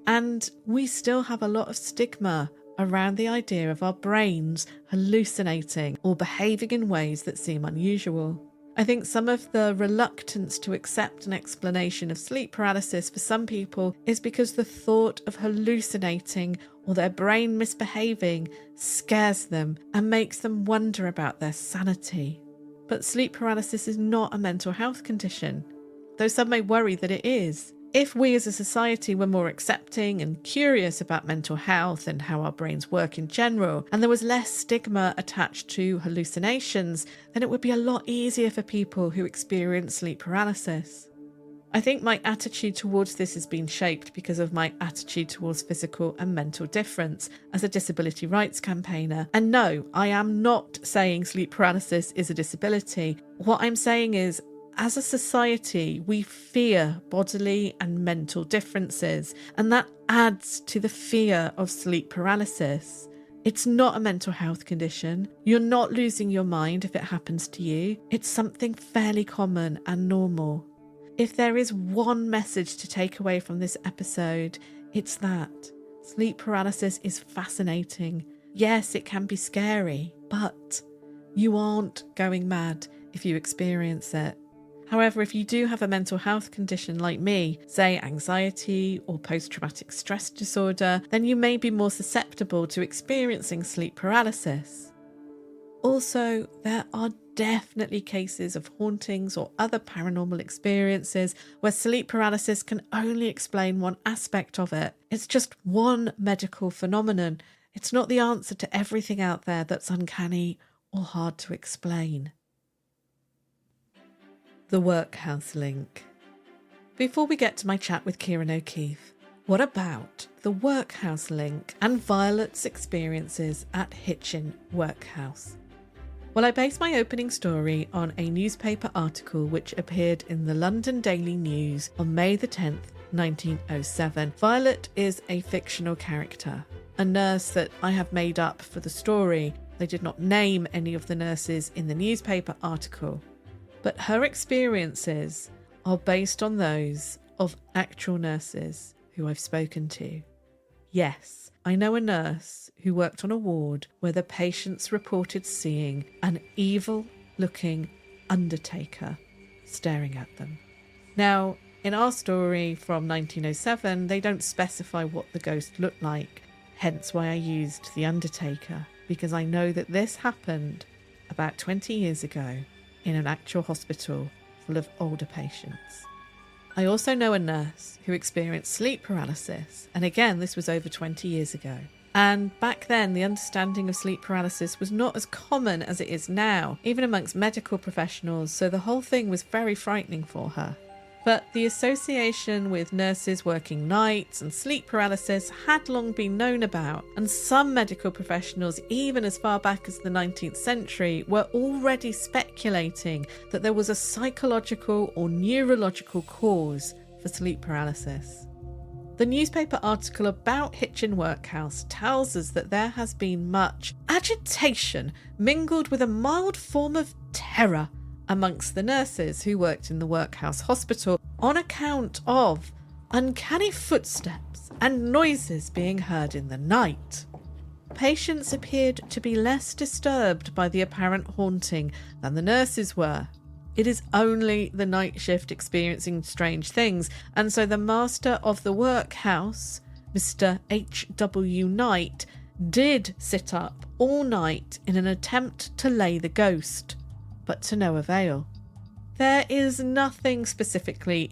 And we still have a lot of stigma around the idea of our brains hallucinating or behaving in ways that seem unusual. I think some of the reluctance to accept an explanation of sleep paralysis for some people is because the thought of hallucinating or their brain misbehaving scares them and makes them wonder about their sanity. But sleep paralysis is not a mental health condition, though some may worry that it is. If we as a society were more accepting and curious about mental health and how our brains work in general, and there was less stigma attached to hallucinations, then it would be a lot easier for people who experience sleep paralysis. I think my attitude towards this has been shaped because of my attitude towards physical and mental difference as a disability rights campaigner. And no, I am not saying sleep paralysis is a disability. What I'm saying is, as a society, we fear bodily and mental differences, and that adds to the fear of sleep paralysis. It's not a mental health condition. You're not losing your mind if it happens to you. It's something fairly common and normal. If there is one message to take away from this episode, it's that sleep paralysis is fascinating. Yes, it can be scary, but you aren't going mad if you experience it. However, if you do have a mental health condition like me, say anxiety or post-traumatic stress disorder, then you may be more susceptible to experiencing sleep paralysis. Also, there are definitely cases of hauntings or other paranormal experiences where sleep paralysis can only explain one aspect of it. It's just one medical phenomenon. It's not the answer to everything out there that's uncanny or hard to explain. The workhouse link. Before we get to my chat with Ciaran O'Keeffe, what about the workhouse link and Violet's experiences at Hitchin Workhouse? Well, I base my opening story on a newspaper article which appeared in the London Daily News on May the 10th, 1907. Violet is a fictional character, a nurse that I have made up for the story. They did not name any of the nurses in the newspaper article, but her experiences are based on those of actual nurses who I've spoken to. Yes, I know a nurse who worked on a ward where the patients reported seeing an evil-looking undertaker staring at them. Now, in our story from 1907, they don't specify what the ghost looked like, hence why I used the undertaker, because I know that this happened about 20 years ago in an actual hospital full of older patients. I also know a nurse who experienced sleep paralysis, and again, this was over 20 years ago. And back then, the understanding of sleep paralysis was not as common as it is now, even amongst medical professionals, so the whole thing was very frightening for her. But the association with nurses working nights and sleep paralysis had long been known about, and some medical professionals, even as far back as the 19th century, were already speculating that there was a psychological or neurological cause for sleep paralysis. The newspaper article about Hitchin Workhouse tells us that there has been much agitation mingled with a mild form of terror amongst the nurses who worked in the workhouse hospital on account of uncanny footsteps and noises being heard in the night. Patients appeared to be less disturbed by the apparent haunting than the nurses were. It is only the night shift experiencing strange things, and so the master of the workhouse, Mr. H.W. Knight, did sit up all night in an attempt to lay the ghost, but to no avail. There is nothing specifically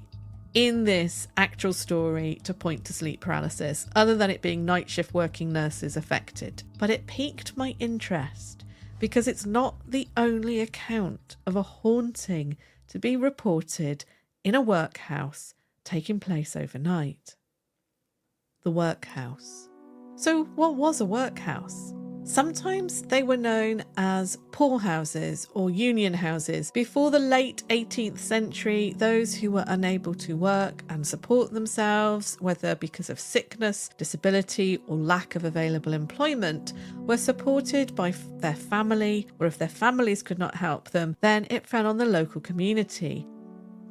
in this actual story to point to sleep paralysis, other than it being night shift working nurses affected. But it piqued my interest because it's not the only account of a haunting to be reported in a workhouse taking place overnight. The workhouse. So what was a workhouse? Sometimes they were known as poorhouses or union houses. Before the late 18th century, those who were unable to work and support themselves, whether because of sickness, disability, or lack of available employment, were supported by their family, or if their families could not help them, then it fell on the local community.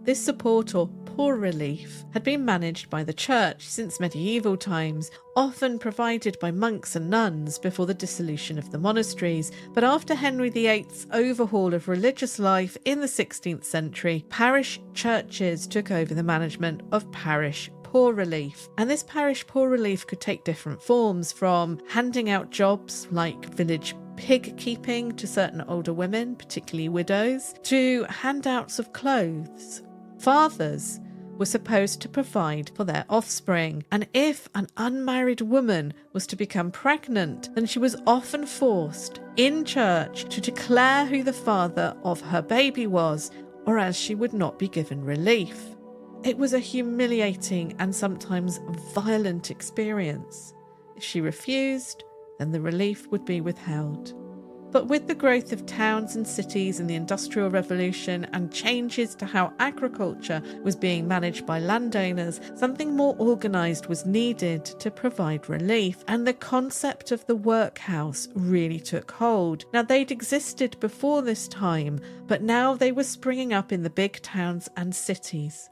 This support, or poor relief, had been managed by the church since medieval times, often provided by monks and nuns before the dissolution of the monasteries. But after Henry VIII's overhaul of religious life in the 16th century, parish churches took over the management of parish poor relief. And this parish poor relief could take different forms, from handing out jobs like village pig keeping to certain older women, particularly widows, to handouts of clothes. Fathers were supposed to provide for their offspring, and if an unmarried woman was to become pregnant, then she was often forced in church to declare who the father of her baby was, or else she would not be given relief. It was a humiliating and sometimes violent experience. If she refused, then the relief would be withheld. But with the growth of towns and cities in the Industrial Revolution and changes to how agriculture was being managed by landowners, something more organised was needed to provide relief, and the concept of the workhouse really took hold. Now, they'd existed before this time, but now they were springing up in the big towns and cities.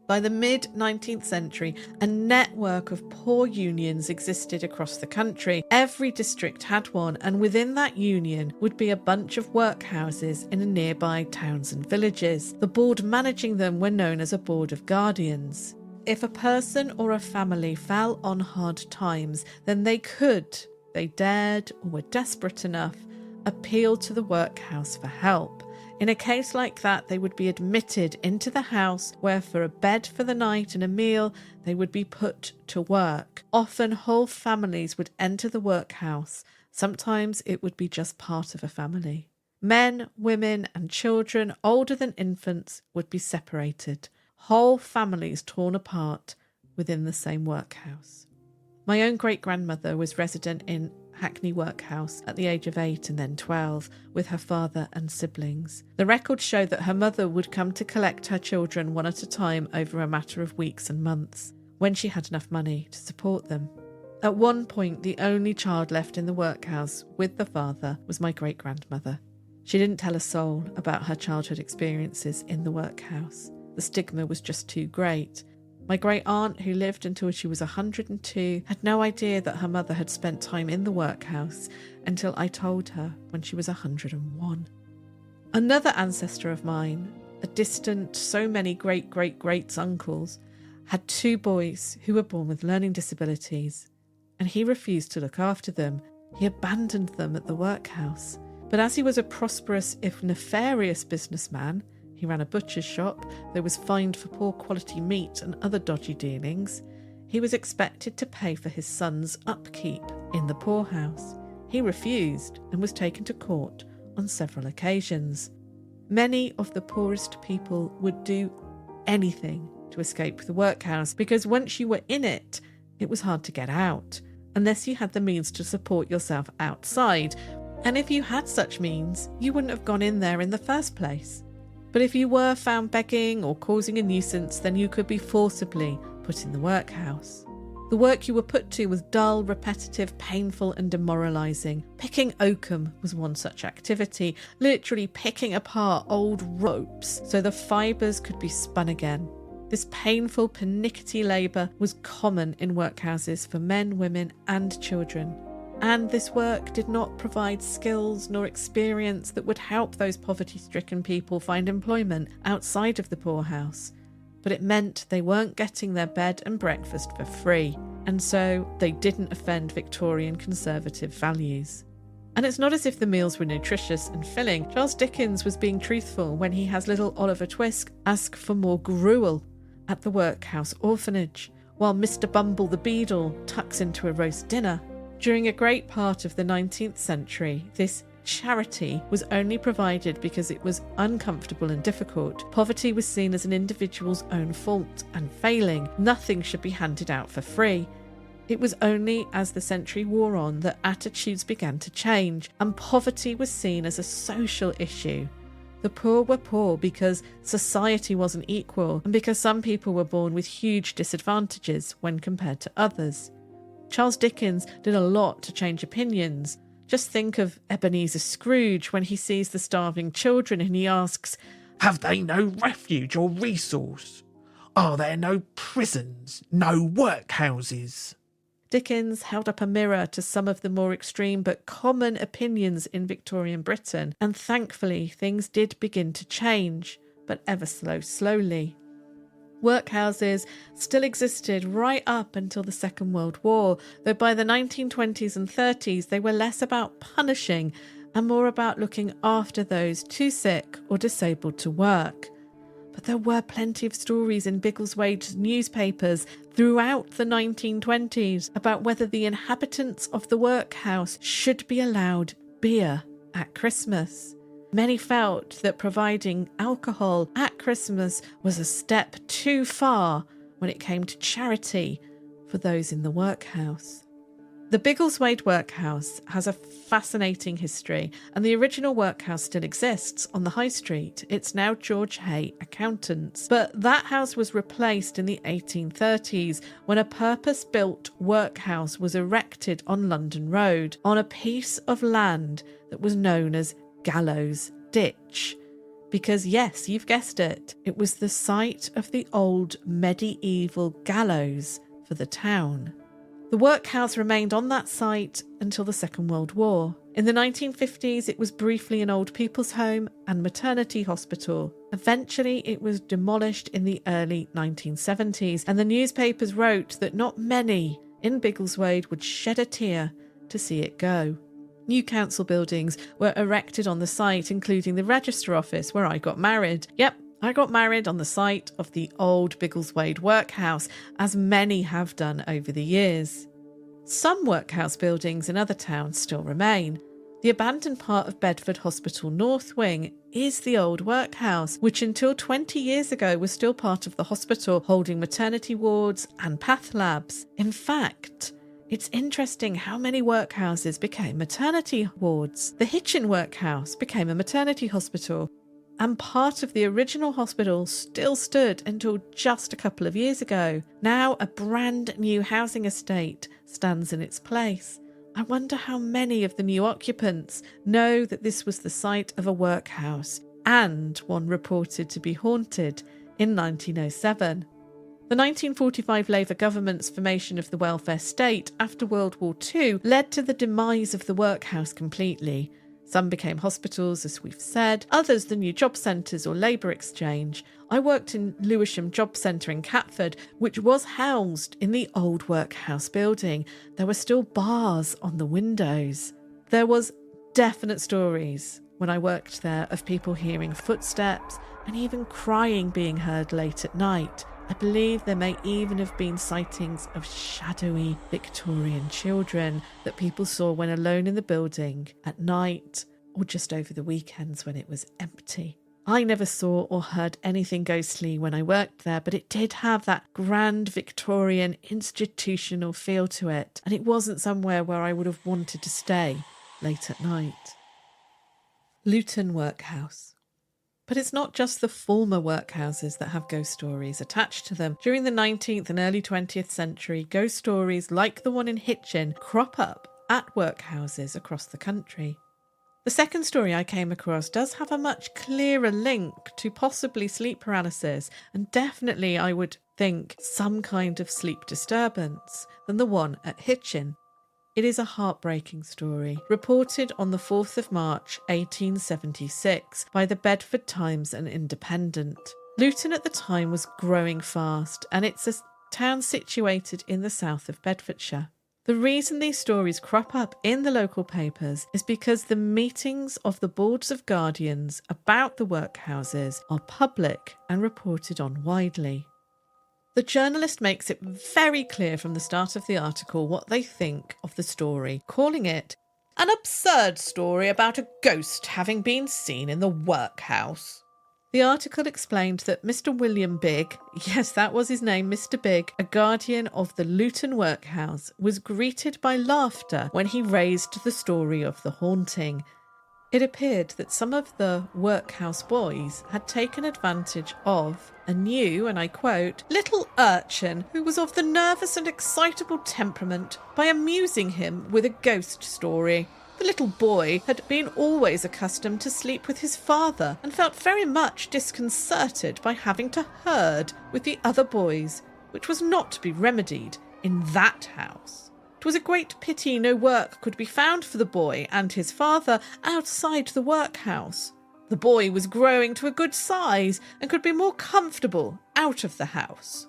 By the mid-19th century, a network of poor unions existed across the country. Every district had one, and within that union would be a bunch of workhouses in nearby towns and villages. The board managing them were known as a board of guardians. If a person or a family fell on hard times, then they dared, or were desperate enough, appeal to the workhouse for help. In a case like that, they would be admitted into the house where, for a bed for the night and a meal, they would be put to work. Often whole families would enter the workhouse. Sometimes it would be just part of a family. Men, women and children older than infants would be separated. Whole families torn apart within the same workhouse. My own great-grandmother was resident in Hackney Workhouse at the age of 8 and then 12 with her father and siblings. The records show that her mother would come to collect her children one at a time over a matter of weeks and months, when she had enough money to support them. At one point, the only child left in the workhouse with the father was my great-grandmother. She didn't tell a soul about her childhood experiences in the workhouse. The stigma was just too great. My great-aunt, who lived until she was 102, had no idea that her mother had spent time in the workhouse until I told her when she was 101. Another ancestor of mine, a distant so many great-great-greats uncles, had 2 boys who were born with learning disabilities, and he refused to look after them. He abandoned them at the workhouse. But as he was a prosperous, if nefarious businessman, he ran a butcher's shop, though was fined for poor quality meat and other dodgy dealings, he was expected to pay for his son's upkeep in the poorhouse. He refused and was taken to court on several occasions. Many of the poorest people would do anything to escape the workhouse, because once you were in it, it was hard to get out, unless you had the means to support yourself outside. And if you had such means, you wouldn't have gone in there in the first place. But if you were found begging or causing a nuisance, then you could be forcibly put in the workhouse. The work you were put to was dull, repetitive, painful and demoralising. Picking oakum was one such activity, literally picking apart old ropes so the fibres could be spun again. This painful, pernickety labour was common in workhouses for men, women and children. And this work did not provide skills nor experience that would help those poverty-stricken people find employment outside of the poorhouse. But it meant they weren't getting their bed and breakfast for free, and so they didn't offend Victorian conservative values. And it's not as if the meals were nutritious and filling. Charles Dickens was being truthful when he has little Oliver Twist ask for more gruel at the workhouse orphanage, while Mr. Bumble the Beadle tucks into a roast dinner. During a great part of the 19th century, this charity was only provided because it was uncomfortable and difficult. Poverty was seen as an individual's own fault and failing. Nothing should be handed out for free. It was only as the century wore on that attitudes began to change, and poverty was seen as a social issue. The poor were poor because society wasn't equal, and because some people were born with huge disadvantages when compared to others. Charles Dickens did a lot to change opinions. Just think of Ebenezer Scrooge when he sees the starving children and he asks, "Have they no refuge or resource? Are there no prisons, no workhouses?" Dickens held up a mirror to some of the more extreme but common opinions in Victorian Britain, and thankfully things did begin to change, but ever so slowly. Workhouses still existed right up until the Second World War, though by the 1920s and 30s they were less about punishing and more about looking after those too sick or disabled to work. But there were plenty of stories in Biggleswade's newspapers throughout the 1920s about whether the inhabitants of the workhouse should be allowed beer at Christmas. Many felt that providing alcohol at Christmas was a step too far when it came to charity for those in the workhouse. The Biggleswade Workhouse has a fascinating history, and the original workhouse still exists on the High Street. It's now George Hay Accountants, but that house was replaced in the 1830s when a purpose-built workhouse was erected on London Road on a piece of land that was known as Gallows Ditch. Because yes, you've guessed it, it was the site of the old medieval gallows for the town. The workhouse remained on that site until the Second World War. In the 1950s, it was briefly an old people's home and maternity hospital. Eventually, it was demolished in the early 1970s, and the newspapers wrote that not many in Biggleswade would shed a tear to see it go. New council buildings were erected on the site, including the register office where I got married. Yep, I got married on the site of the old Biggleswade workhouse, as many have done over the years. Some workhouse buildings in other towns still remain. The abandoned part of Bedford Hospital North Wing is the old workhouse, which until 20 years ago was still part of the hospital, holding maternity wards and path labs. In fact, it's interesting how many workhouses became maternity wards. The Hitchin workhouse became a maternity hospital, and part of the original hospital still stood until just a couple of years ago. Now a brand new housing estate stands in its place. I wonder how many of the new occupants know that this was the site of a workhouse, and one reported to be haunted in 1907. The 1945 Labour government's formation of the welfare state after World War II led to the demise of the workhouse completely. Some became hospitals, as we've said, others the new job centres or labour exchange. I worked in Lewisham Job Centre in Catford, which was housed in the old workhouse building. There were still bars on the windows. There was definite stories when I worked there of people hearing footsteps and even crying being heard late at night. I believe there may even have been sightings of shadowy Victorian children that people saw when alone in the building at night or just over the weekends when it was empty. I never saw or heard anything ghostly when I worked there, but it did have that grand Victorian institutional feel to it, and it wasn't somewhere where I would have wanted to stay late at night. Luton Workhouse. But it's not just the former workhouses that have ghost stories attached to them. During the 19th and early 20th century, ghost stories like the one in Hitchin crop up at workhouses across the country. The second story I came across does have a much clearer link to possibly sleep paralysis, and definitely I would think some kind of sleep disturbance, than the one at Hitchin. It is a heartbreaking story, reported on the 4th of March 1876 by the Bedford Times and Independent. Luton at the time was growing fast, and it's a town situated in the south of Bedfordshire. The reason these stories crop up in the local papers is because the meetings of the boards of guardians about the workhouses are public and reported on widely. The journalist makes it very clear from the start of the article what they think of the story, calling it an absurd story about a ghost having been seen in the workhouse. The article explained that Mr. William Bigg, yes, that was his name, Mr. Bigg, a guardian of the Luton workhouse, was greeted by laughter when he raised the story of the haunting. It appeared that some of the workhouse boys had taken advantage of a new, and I quote, little urchin who was of the nervous and excitable temperament by amusing him with a ghost story. The little boy had been always accustomed to sleep with his father and felt very much disconcerted by having to herd with the other boys, which was not to be remedied in that house. 'Twas a great pity no work could be found for the boy and his father outside the workhouse. The boy was growing to a good size and could be more comfortable out of the house.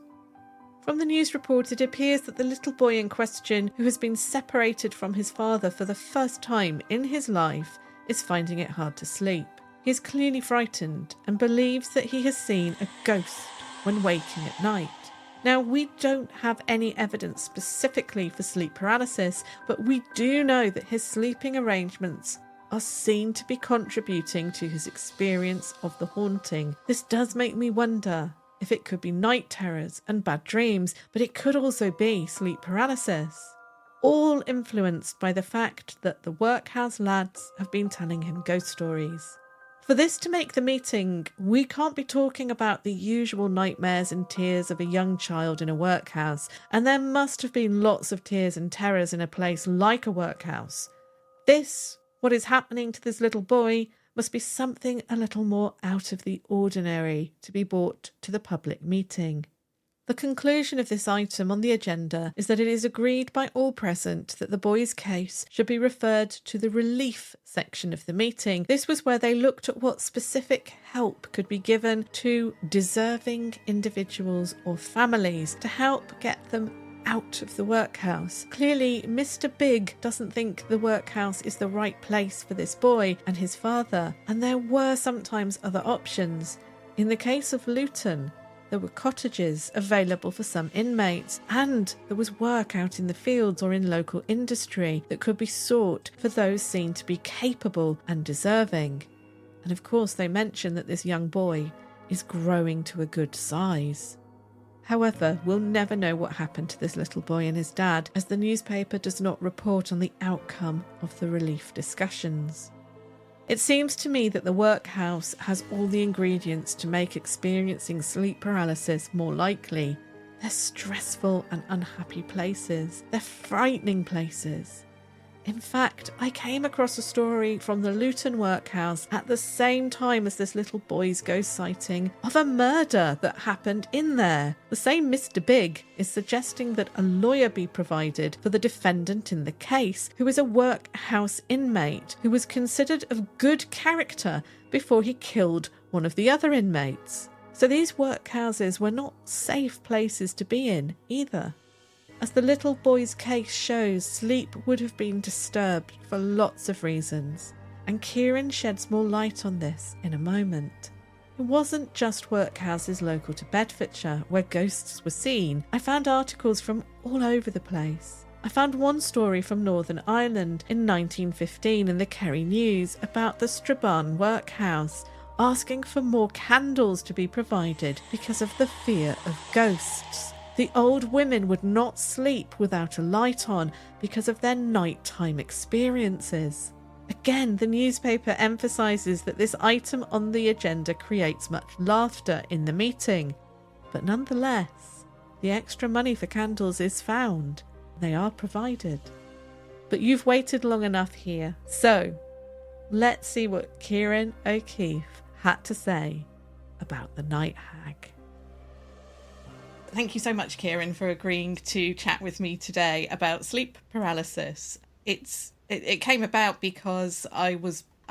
From the news report, it appears that the little boy in question, who has been separated from his father for the first time in his life, is finding it hard to sleep. He is clearly frightened and believes that he has seen a ghost when waking at night. Now, we don't have any evidence specifically for sleep paralysis, but we do know that his sleeping arrangements are seen to be contributing to his experience of the haunting. This does make me wonder if it could be night terrors and bad dreams, but it could also be sleep paralysis. All influenced by the fact that the workhouse lads have been telling him ghost stories. For this to make the meeting, we can't be talking about the usual nightmares and tears of a young child in a workhouse, and there must have been lots of tears and terrors in a place like a workhouse. This, what is happening to this little boy, must be something a little more out of the ordinary to be brought to the public meeting. The conclusion of this item on the agenda is that it is agreed by all present that the boy's case should be referred to the relief section of the meeting. This was where they looked at what specific help could be given to deserving individuals or families to help get them out of the workhouse. Clearly, Mr. Big doesn't think the workhouse is the right place for this boy and his father, and there were sometimes other options. In the case of Luton, there were cottages available for some inmates, and there was work out in the fields or in local industry that could be sought for those seen to be capable and deserving. And of course, they mention that this young boy is growing to a good size. However, we'll never know what happened to this little boy and his dad, as the newspaper does not report on the outcome of the relief discussions. It seems to me that the workhouse has all the ingredients to make experiencing sleep paralysis more likely. They're stressful and unhappy places. They're frightening places. In fact, I came across a story from the Luton workhouse at the same time as this little boy's ghost sighting of a murder that happened in there. The same Mr. Big is suggesting that a lawyer be provided for the defendant in the case, who is a workhouse inmate who was considered of good character before he killed one of the other inmates. So these workhouses were not safe places to be in either. As the little boy's case shows, sleep would have been disturbed for lots of reasons, and Ciaran sheds more light on this in a moment. It wasn't just workhouses local to Bedfordshire where ghosts were seen. I found articles from all over the place. I found one story from Northern Ireland in 1915 in the Kerry News about the Strabane workhouse, asking for more candles to be provided because of the fear of ghosts. The old women would not sleep without a light on because of their nighttime experiences. Again, the newspaper emphasises that this item on the agenda creates much laughter in the meeting. But nonetheless, the extra money for candles is found. They are provided. But you've waited long enough here. So, let's see what Ciaran O'Keeffe had to say about the Night Hag. Thank you so much, Ciaran, for agreeing to chat with me today about sleep paralysis. It came about because I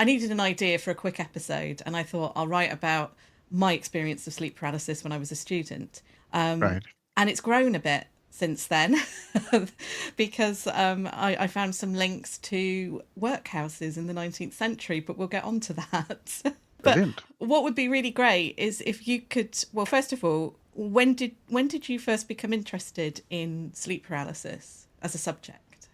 needed an idea for a quick episode, and I thought I'll write about my experience of sleep paralysis when I was a student. Right. And it's grown a bit since then because I found some links to workhouses in the 19th century, but we'll get on to that. Brilliant. But what would be really great is if you could, well, first of all, when did you first become interested in sleep paralysis as a subject?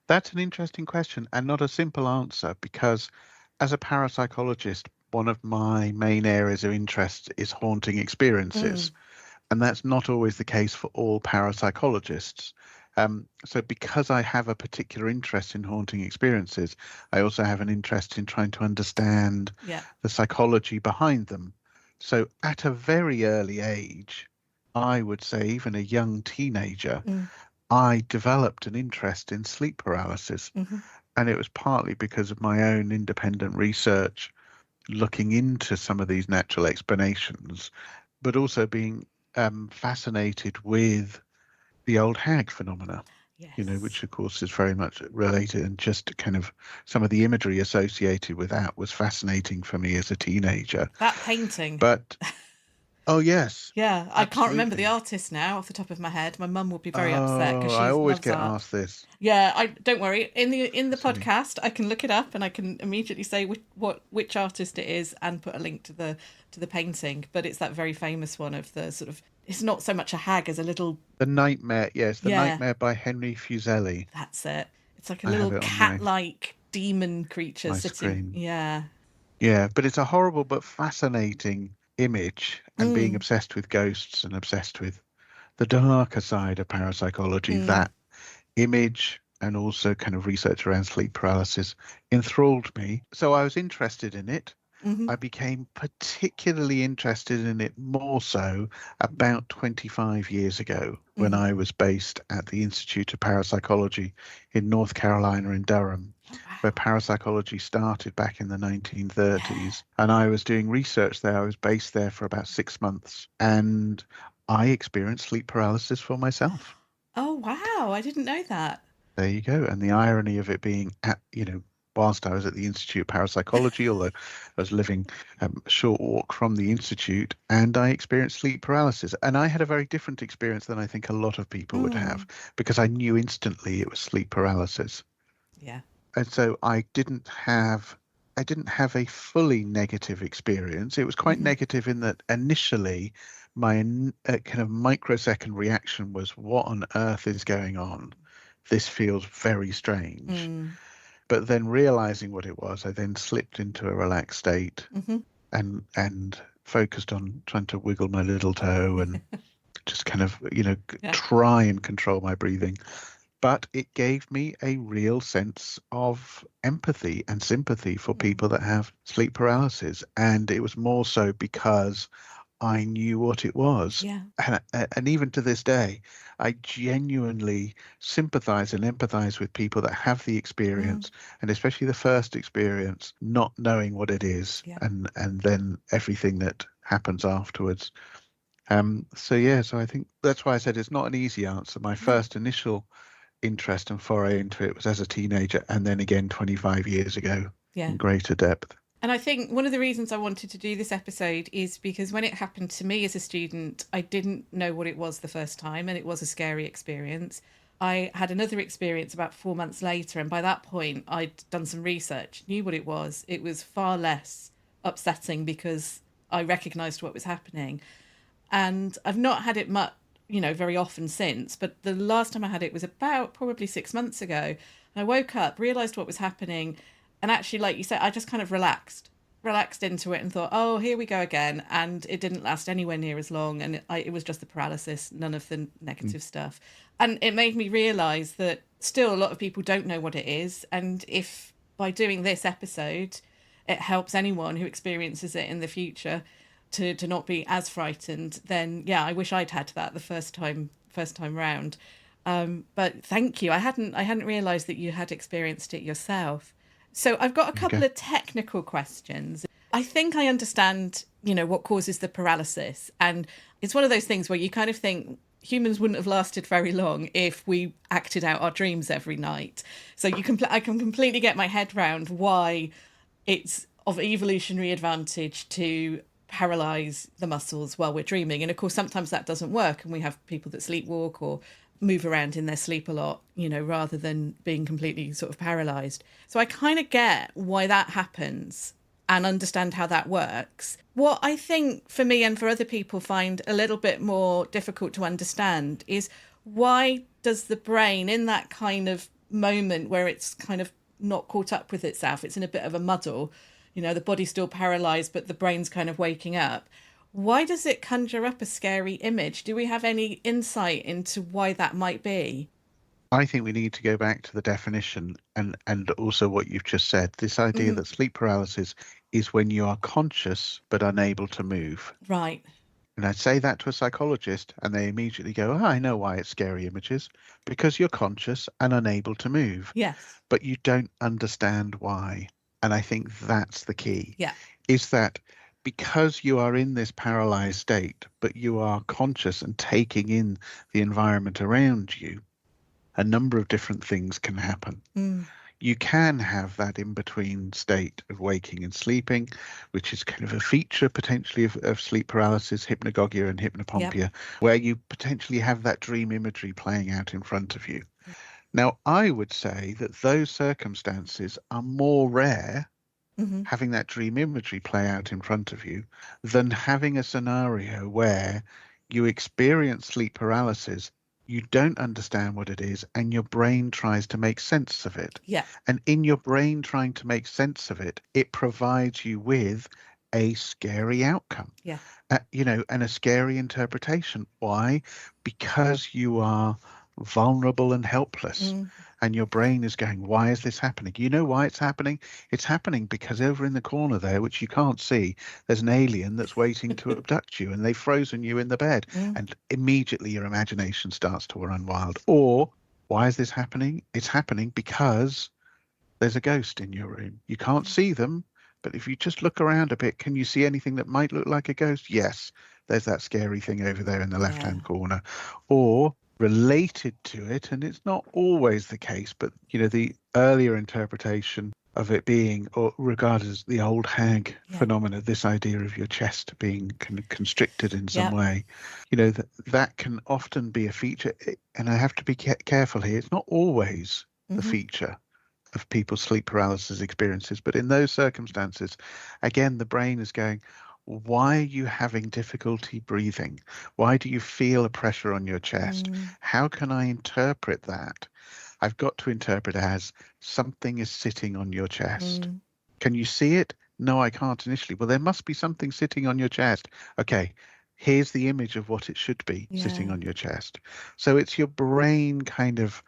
That's an interesting question and not a simple answer, because as a parapsychologist, one of my main areas of interest is haunting experiences. And that's not always the case for all parapsychologists. So because I have a particular interest in haunting experiences, I also have an interest in trying to understand the psychology behind them. So at a very early age, I would say even a young teenager, I developed an interest in sleep paralysis. And it was partly because of my own independent research, looking into some of these natural explanations, but also being fascinated with the old hag phenomena, which of course is very much related, and just kind of some of the imagery associated with that was fascinating for me as a teenager. That painting. But Oh, yes. Yeah, I can't remember the Absolutely. artist now off the top of my head. My mum will be very upset Oh, because I she always loves get art. asked this. Yeah, I don't worry. In the Silly. podcast, I can look it up and I can immediately say which artist it is and put a link to the painting. But it's that very famous one of the sort of. It's not so much a hag as a little. The Nightmare, yes, The Yeah, Nightmare by Henry Fuseli. that's it. It's like a I have little it on cat-like demon creature my sitting. screen. Yeah. Yeah, but it's a horrible but fascinating image, and being Mm, obsessed with ghosts and obsessed with the darker side of parapsychology, mm, that image and also kind of research around sleep paralysis enthralled me. So I was interested in it. mm-hmm, I became particularly interested in it more so about 25 years ago when mm. I was based at the Institute of Parapsychology in North Carolina in Durham, Oh where wow. parapsychology started back in the Yeah. 1930s. And I was doing research there. I was based there for about 6 months, and I experienced sleep paralysis for myself. Oh wow. I didn't know that. There you go. And the irony of it being at, whilst I was at the Institute of Parapsychology, although I was living a short walk from the Institute, and I experienced sleep paralysis. And I had a very different experience than I think a lot of people would have, Mm. because I knew instantly it was sleep paralysis. Yeah. And so I didn't have a fully negative experience. It was quite Mm-hmm. negative in that initially my kind of microsecond reaction was, what on earth is going on? This feels very strange. Mm. But then realizing what it was, I then slipped into a relaxed state Mm-hmm. and focused on trying to wiggle my little toe and just kind of, Yeah. try and control my breathing. But it gave me a real sense of empathy and sympathy for Mm. people that have sleep paralysis. And it was more so because I knew what it was. Yeah. And even to this day, I genuinely sympathize and empathize with people that have the Mm. experience, and especially the first experience, not knowing what it is, Yeah. and then everything that happens afterwards. So I think that's why I said it's not an easy answer. My No. first initial interest and foray into it was as a teenager, and then again 25 years ago Yeah. in greater depth. And I think one of the reasons I wanted to do this episode is because when it happened to me as a student, I didn't know what it was the first time, and it was a scary experience. I had another experience about 4 months later, and by that point, I'd done some research, knew what it was. It was far less upsetting because I recognised what was happening. And I've not had it much, very often since. But the last time I had it was about probably 6 months ago. And I woke up, realised what was happening, and actually, like you said, I just kind of relaxed into it and thought, oh, here we go again. And it didn't last anywhere near as long. And it was just the paralysis, none of the Mm. negative stuff. And it made me realise that still a lot of people don't know what it is. And if by doing this episode, it helps anyone who experiences it in the future to not be as frightened, then yeah, I wish I'd had that the first time round. But thank you. I hadn't realised that you had experienced it yourself. So I've got a couple Okay. of technical questions. I think I understand, what causes the paralysis, and it's one of those things where you kind of think humans wouldn't have lasted very long if we acted out our dreams every night. So I can completely get my head round why it's of evolutionary advantage to paralyze the muscles while we're dreaming. And of course, sometimes that doesn't work, and we have people that sleepwalk or move around in their sleep a lot, rather than being completely sort of paralyzed. So I kind of get why that happens and understand how that works. What I think for me and for other people find a little bit more difficult to understand is, why does the brain, in that kind of moment where it's kind of not caught up with itself, it's in a bit of a muddle, the body's still paralyzed, but the brain's kind of waking up. Why does it conjure up a scary image? Do we have any insight into why that might be? I think we need to go back to the definition and also what you've just said. This idea Hmm. that sleep paralysis is when you are conscious but unable to move. Right. And I'd say that to a psychologist, and they immediately go, "Oh, I know why it's scary images, because you're conscious and unable to move, Yes. but you don't understand why." And I think that's the key, Yeah. is that because you are in this paralyzed state, but you are conscious and taking in the environment around you, a number of different things can happen. Mm. You can have that in-between state of waking and sleeping, which is kind of a feature potentially of sleep paralysis, hypnagogia and hypnopompia, where you potentially have that dream imagery playing out in front of you. Now, I would say that those circumstances are more rare, having that dream imagery play out in front of you, than having a scenario where you experience sleep paralysis, you don't understand what it is, and your brain tries to make sense of it. Yeah. And in your brain trying to make sense of it, it provides you with a scary outcome. Yeah. And a scary interpretation. Why? Because you are vulnerable and helpless. And your brain is going, why is this happening? You know why it's happening? It's happening because over in the corner there, which you can't see, there's an alien that's waiting to abduct you, and they've frozen you in the bed. And immediately your imagination starts to run wild. Or why is this happening? It's happening because there's a ghost in your room. You can't see them, but if you just look around a bit, can you see anything that might look like a ghost? Yes, there's that scary thing over there in the left-hand corner. Or related to it, and it's not always the case, but the earlier interpretation of it being or regarded as the old hag phenomena, this idea of your chest being kind of constricted in some way, that can often be a feature. And I have to be careful here. It's not always the feature of people's sleep paralysis experiences, but in those circumstances, again, the brain is going, why are you having difficulty breathing? Why do you feel a pressure on your chest? How can I interpret that? I've got to interpret it as something is sitting on your chest. Can you see it? No, I can't initially. Well, there must be something sitting on your chest. Okay, here's the image of what it should be sitting on your chest. So it's your brain kind of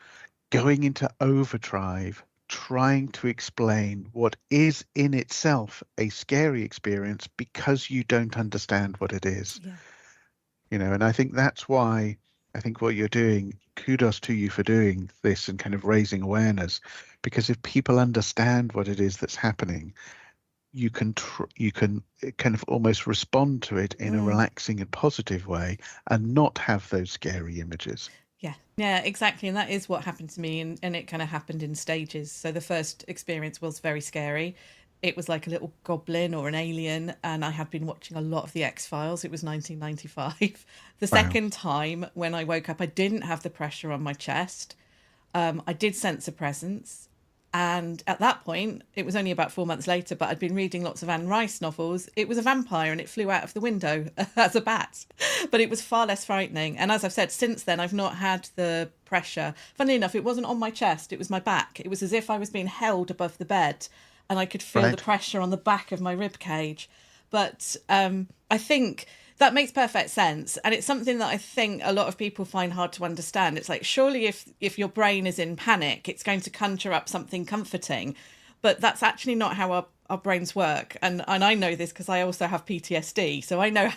going into overdrive, trying to explain what is in itself a scary experience because you don't understand what it is. And I think that's why I think what you're doing, kudos to you for doing this and kind of raising awareness, because if people understand what it is that's happening, you can kind of almost respond to it in a relaxing and positive way and not have those scary images. Yeah, exactly. And that is what happened to me. And it kind of happened in stages. So the first experience was very scary. It was like a little goblin or an alien. And I had been watching a lot of The X-Files. It was 1995. The second time when I woke up, I didn't have the pressure on my chest. I did sense a presence. And at that point, it was only about 4 months later, but I'd been reading lots of Anne Rice novels. It was a vampire and it flew out of the window as a bat. But it was far less frightening. And as I've said, since then, I've not had the pressure. Funnily enough, it wasn't on my chest. It was my back. It was as if I was being held above the bed and I could feel the pressure on the back of my rib cage. But I think that makes perfect sense. And it's something that I think a lot of people find hard to understand. It's like, surely if your brain is in panic, it's going to conjure up something comforting. But that's actually not how our brains work. And I know this because I also have PTSD. So I know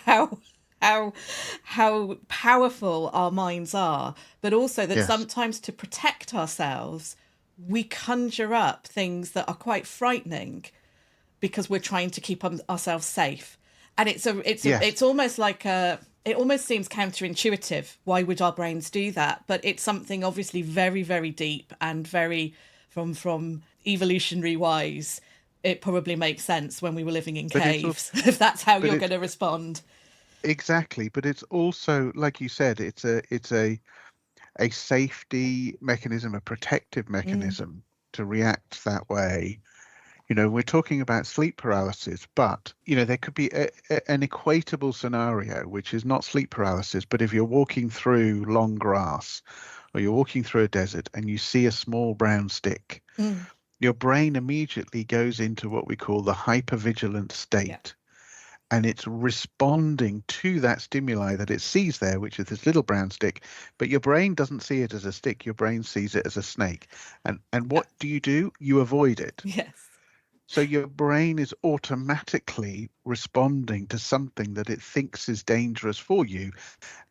how powerful our minds are, but also that sometimes to protect ourselves, we conjure up things that are quite frightening because we're trying to keep ourselves safe. And it's almost like it almost seems counterintuitive. Why would our brains do that? But it's something obviously very, very deep and very from evolutionary wise. It probably makes sense when we were living in caves, if that's how you're going to respond. Exactly, but it's also, like you said, it's a safety mechanism, a protective mechanism to react that way. We're talking about sleep paralysis, but, there could be an equatable scenario, which is not sleep paralysis, but if you're walking through long grass or you're walking through a desert and you see a small brown stick, your brain immediately goes into what we call the hypervigilant state. And it's responding to that stimuli that it sees there, which is this little brown stick. But your brain doesn't see it as a stick. Your brain sees it as a snake. And what do? You avoid it. Yes. So your brain is automatically responding to something that it thinks is dangerous for you,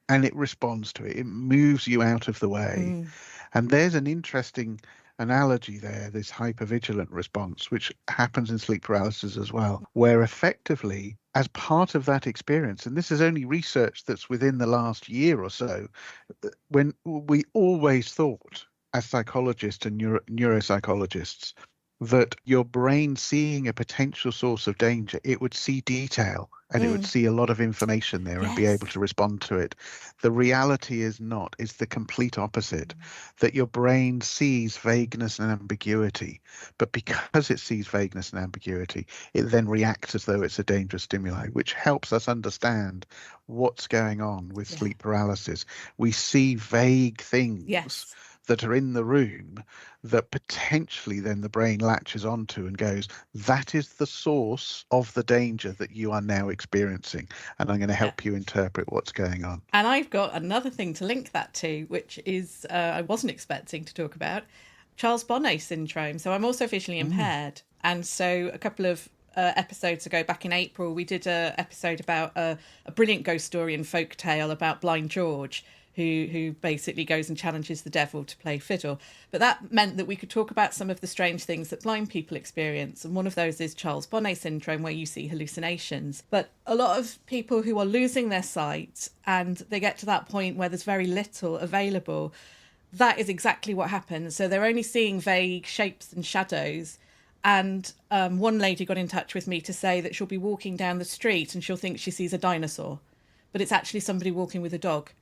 and it responds to it. It moves you out of the way. And there's an interesting analogy there, this hypervigilant response, which happens in sleep paralysis as well, where effectively, as part of that experience, and this is only research that's within the last year or so, when we always thought, as psychologists and neuropsychologists, that your brain seeing a potential source of danger, it would see detail and it would see a lot of information there and be able Yes. to respond to it. The reality is not, it's the complete opposite, that your brain sees vagueness and ambiguity, but because it sees vagueness and ambiguity, it then reacts as though it's a dangerous stimuli, which helps us understand what's going on with Yeah. sleep paralysis. We see vague things Yes. that are in the room that potentially then the brain latches onto and goes, that is the source of the danger that you are now experiencing. And I'm going to help you interpret what's going on. And I've got another thing to link that to, which is I wasn't expecting to talk about, Charles Bonnet syndrome. So I'm also visually impaired. And so a couple of episodes ago, back in April, we did an episode about a brilliant ghost story and folk tale about Blind George, who basically goes and challenges the devil to play fiddle. But that meant that we could talk about some of the strange things that blind people experience. And one of those is Charles Bonnet syndrome, where you see hallucinations. But a lot of people who are losing their sight and they get to that point where there's very little available, that is exactly what happens. So they're only seeing vague shapes and shadows. And one lady got in touch with me to say that she'll be walking down the street and she'll think she sees a dinosaur, but it's actually somebody walking with a dog.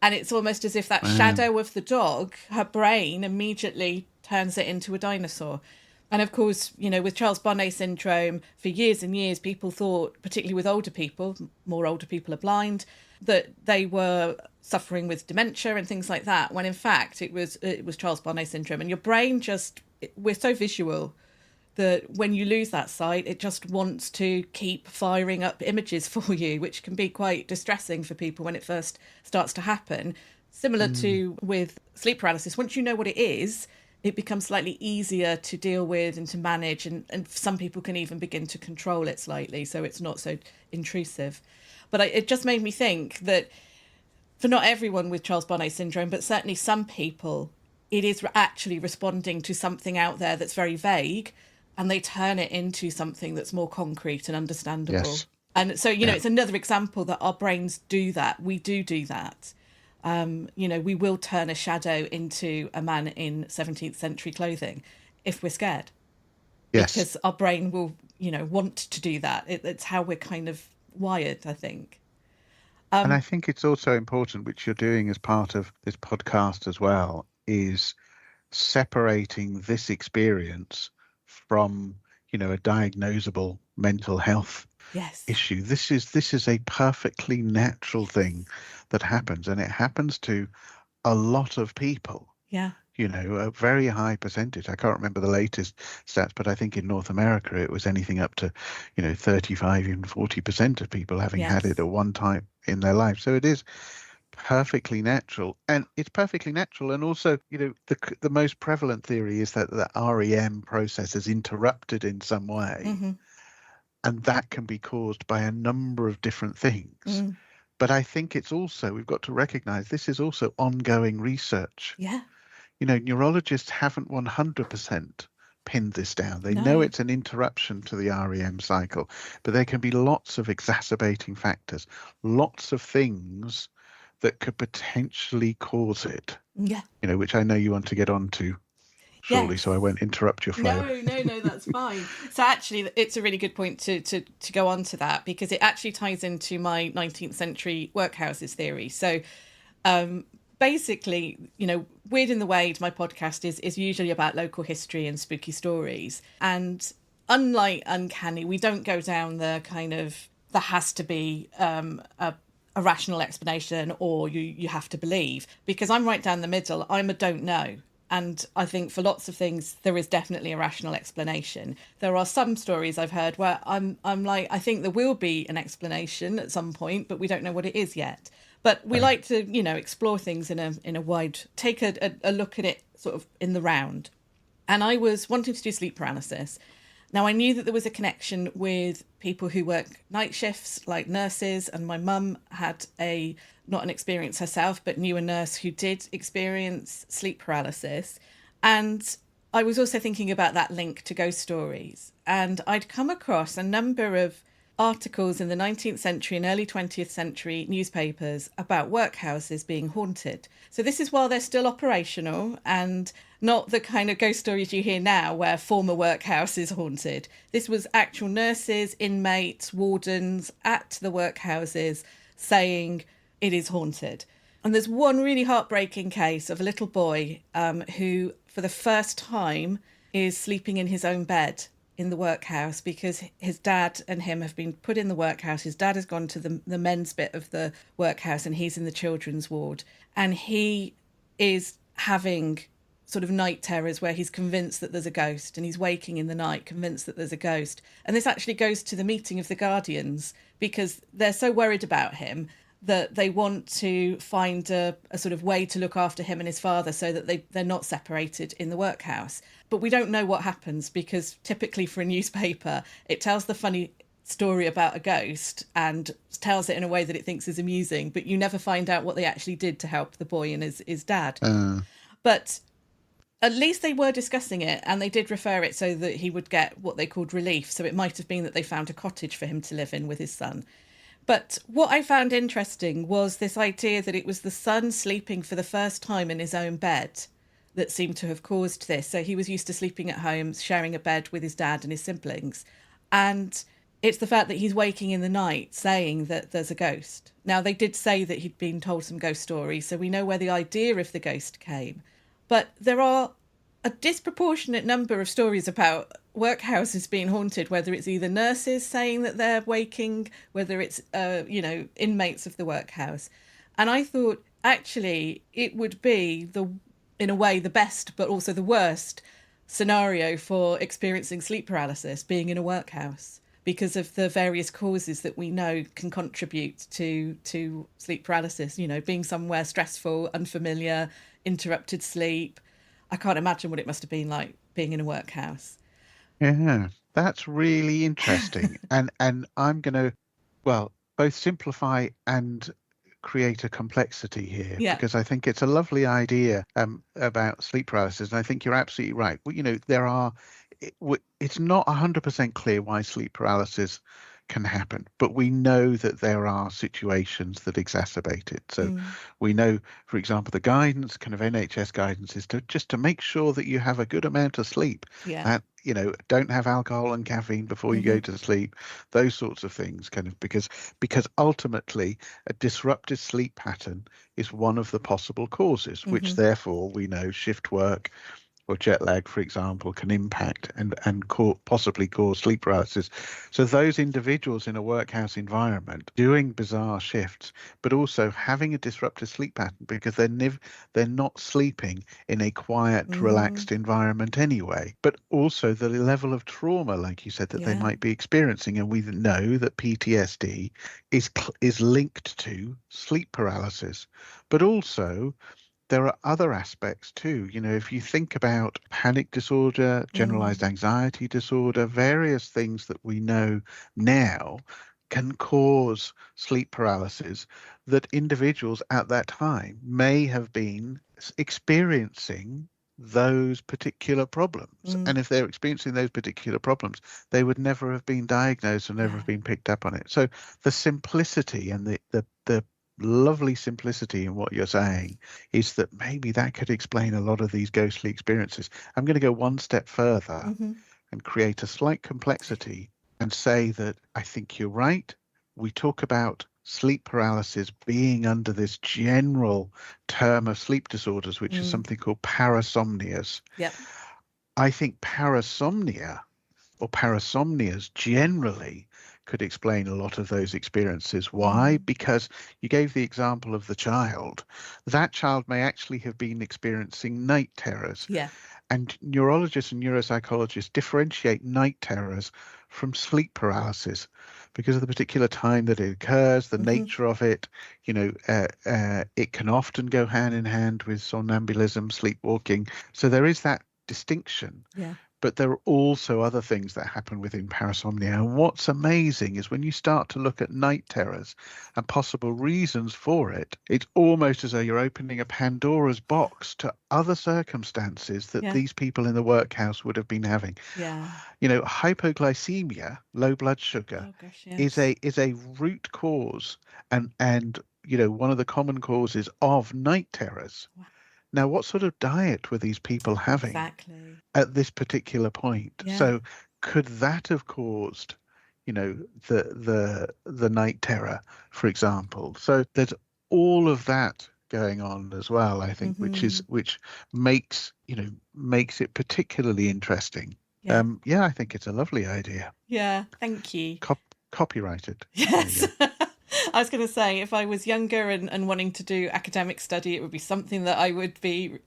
And it's almost as if that shadow of the dog, her brain immediately turns it into a dinosaur. And of course, you know, with Charles Bonnet syndrome, for years and years, people thought, particularly with older people, more older people are blind, that they were suffering with dementia and things like that, when in fact it was Charles Bonnet syndrome. And your brain we're so visual that when you lose that sight, it just wants to keep firing up images for you, which can be quite distressing for people when it first starts to happen. Similar to with sleep paralysis, once you know what it is, it becomes slightly easier to deal with and to manage. And some people can even begin to control it slightly, so it's not so intrusive. But it just made me think that for not everyone with Charles Bonnet syndrome, but certainly some people, it is actually responding to something out there that's very vague, and they turn it into something that's more concrete and understandable. Yes. And so, you know, it's another example that our brains do that. We do that. You know, we will turn a shadow into a man in 17th century clothing if we're scared. Yes. Because our brain will, you know, want to do that. It's how we're kind of wired, I think. And I think it's also important, which you're doing as part of this podcast as well, is separating this experience from, you know, a diagnosable mental health issue. This is a perfectly natural thing that happens, and it happens to a lot of people. Yeah. You know, a very high percentage. I can't remember the latest stats, but I think in North America it was anything up to, you know, 35, even 40% of people having had it at one time in their life. So it is perfectly natural, and it's perfectly natural. And also, you know, the most prevalent theory is that the REM process is interrupted in some way, and that can be caused by a number of different things. But I think it's also, we've got to recognize this is also ongoing research. Yeah. You know, neurologists haven't 100% pinned this down. They know it's an interruption to the REM cycle, but there can be lots of exacerbating factors, lots of things that could potentially cause it. Yeah. You know, which I know you want to get onto shortly, so I won't interrupt your flow. No, that's fine. So actually, it's a really good point to go on to that, because it actually ties into my 19th century workhouses theory. So basically, you know, Weird in the Wade, my podcast is usually about local history and spooky stories. And unlike Uncanny, we don't go down the kind of, there has to be a rational explanation or you have to believe, because I'm right down the middle. I'm a don't know. And I think for lots of things, there is definitely a rational explanation. There are some stories I've heard where I'm like, I think there will be an explanation at some point, but we don't know what it is yet. But we like to, you know, explore things in a wide, take a look at it sort of in the round. And I was wanting to do sleep paralysis. Now, I knew that there was a connection with people who work night shifts, like nurses, and my mum had not an experience herself, but knew a nurse who did experience sleep paralysis. And I was also thinking about that link to ghost stories. And I'd come across a number of articles in the 19th century and early 20th century newspapers about workhouses being haunted. So this is while they're still operational and not the kind of ghost stories you hear now where former workhouse is haunted. This was actual nurses, inmates, wardens at the workhouses saying it is haunted. And there's one really heartbreaking case of a little boy who, for the first time, is sleeping in his own bed in the workhouse because his dad and him have been put in the workhouse. His dad has gone to the men's bit of the workhouse and he's in the children's ward. And he is having sort of night terrors where he's convinced that there's a ghost, and he's waking in the night convinced that there's a ghost. And this actually goes to the meeting of the guardians because they're so worried about him that they want to find a sort of way to look after him and his father so that they're not separated in the workhouse. But we don't know what happens because typically for a newspaper, it tells the funny story about a ghost and tells it in a way that it thinks is amusing, but you never find out what they actually did to help the boy and his dad. But at least they were discussing it, and they did refer it so that he would get what they called relief. So it might have been that they found a cottage for him to live in with his son. But what I found interesting was this idea that it was the son sleeping for the first time in his own bed that seemed to have caused this. So he was used to sleeping at home, sharing a bed with his dad and his siblings. And it's the fact that he's waking in the night saying that there's a ghost. Now, they did say that he'd been told some ghost stories, so we know where the idea of the ghost came. But there are a disproportionate number of stories about workhouses being haunted, whether it's either nurses saying that they're waking, whether it's, inmates of the workhouse. And I thought, actually, it would be, in a way, the best, but also the worst scenario for experiencing sleep paralysis, being in a workhouse, because of the various causes that we know can contribute to sleep paralysis, being somewhere stressful, unfamiliar, interrupted sleep. I can't imagine what it must have been like being in a workhouse. Yeah, that's really interesting. and I'm going to, both simplify and create a complexity here, because I think it's a lovely idea about sleep paralysis. And I think you're absolutely right. Well, it's not 100% clear why sleep paralysis can happen, but we know that there are situations that exacerbate it. So we know, for example, the guidance, kind of NHS guidance, is to make sure that you have a good amount of sleep. That, don't have alcohol and caffeine before you go to sleep, those sorts of things, kind of, because ultimately a disrupted sleep pattern is one of the possible causes, which therefore we know shift work or jet lag, for example, can impact and possibly cause sleep paralysis. So those individuals in a workhouse environment doing bizarre shifts, but also having a disrupted sleep pattern because they're not sleeping in a quiet, relaxed environment anyway, but also the level of trauma, like you said, that they might be experiencing. And we know that PTSD is linked to sleep paralysis, but also there are other aspects too. If you think about panic disorder, generalized anxiety disorder, various things that we know now can cause sleep paralysis, that individuals at that time may have been experiencing those particular problems. And if they're experiencing those particular problems, they would never have been diagnosed and never have been picked up on it. So the simplicity and the lovely simplicity in what you're saying is that maybe that could explain a lot of these ghostly experiences. I'm going to go one step further and create a slight complexity and say that I think you're right. We talk about sleep paralysis being under this general term of sleep disorders, which is something called parasomnias. I think parasomnia or parasomnias generally could explain a lot of those experiences. Why? Because you gave the example of the child. That child may actually have been experiencing night terrors. And neurologists and neuropsychologists differentiate night terrors from sleep paralysis because of the particular time that it occurs, the nature of it. It can often go hand in hand with somnambulism, sleepwalking. So there is that distinction. But there are also other things that happen within parasomnia. And what's amazing is when you start to look at night terrors and possible reasons for it, it's almost as though you're opening a Pandora's box to other circumstances that these people in the workhouse would have been having. Yeah. Hypoglycemia, low blood sugar, Oh gosh, is yes. a root cause and one of the common causes of night terrors. Wow. Now, what sort of diet were these people having Exactly. at this particular point? Yeah. So could that have caused, the night terror, for example? So there's all of that going on as well, I think, which makes it particularly interesting. Yeah. I think it's a lovely idea. Yeah. Thank you. Copyrighted. Yes. I was going to say, if I was younger and wanting to do academic study, it would be something that I would be,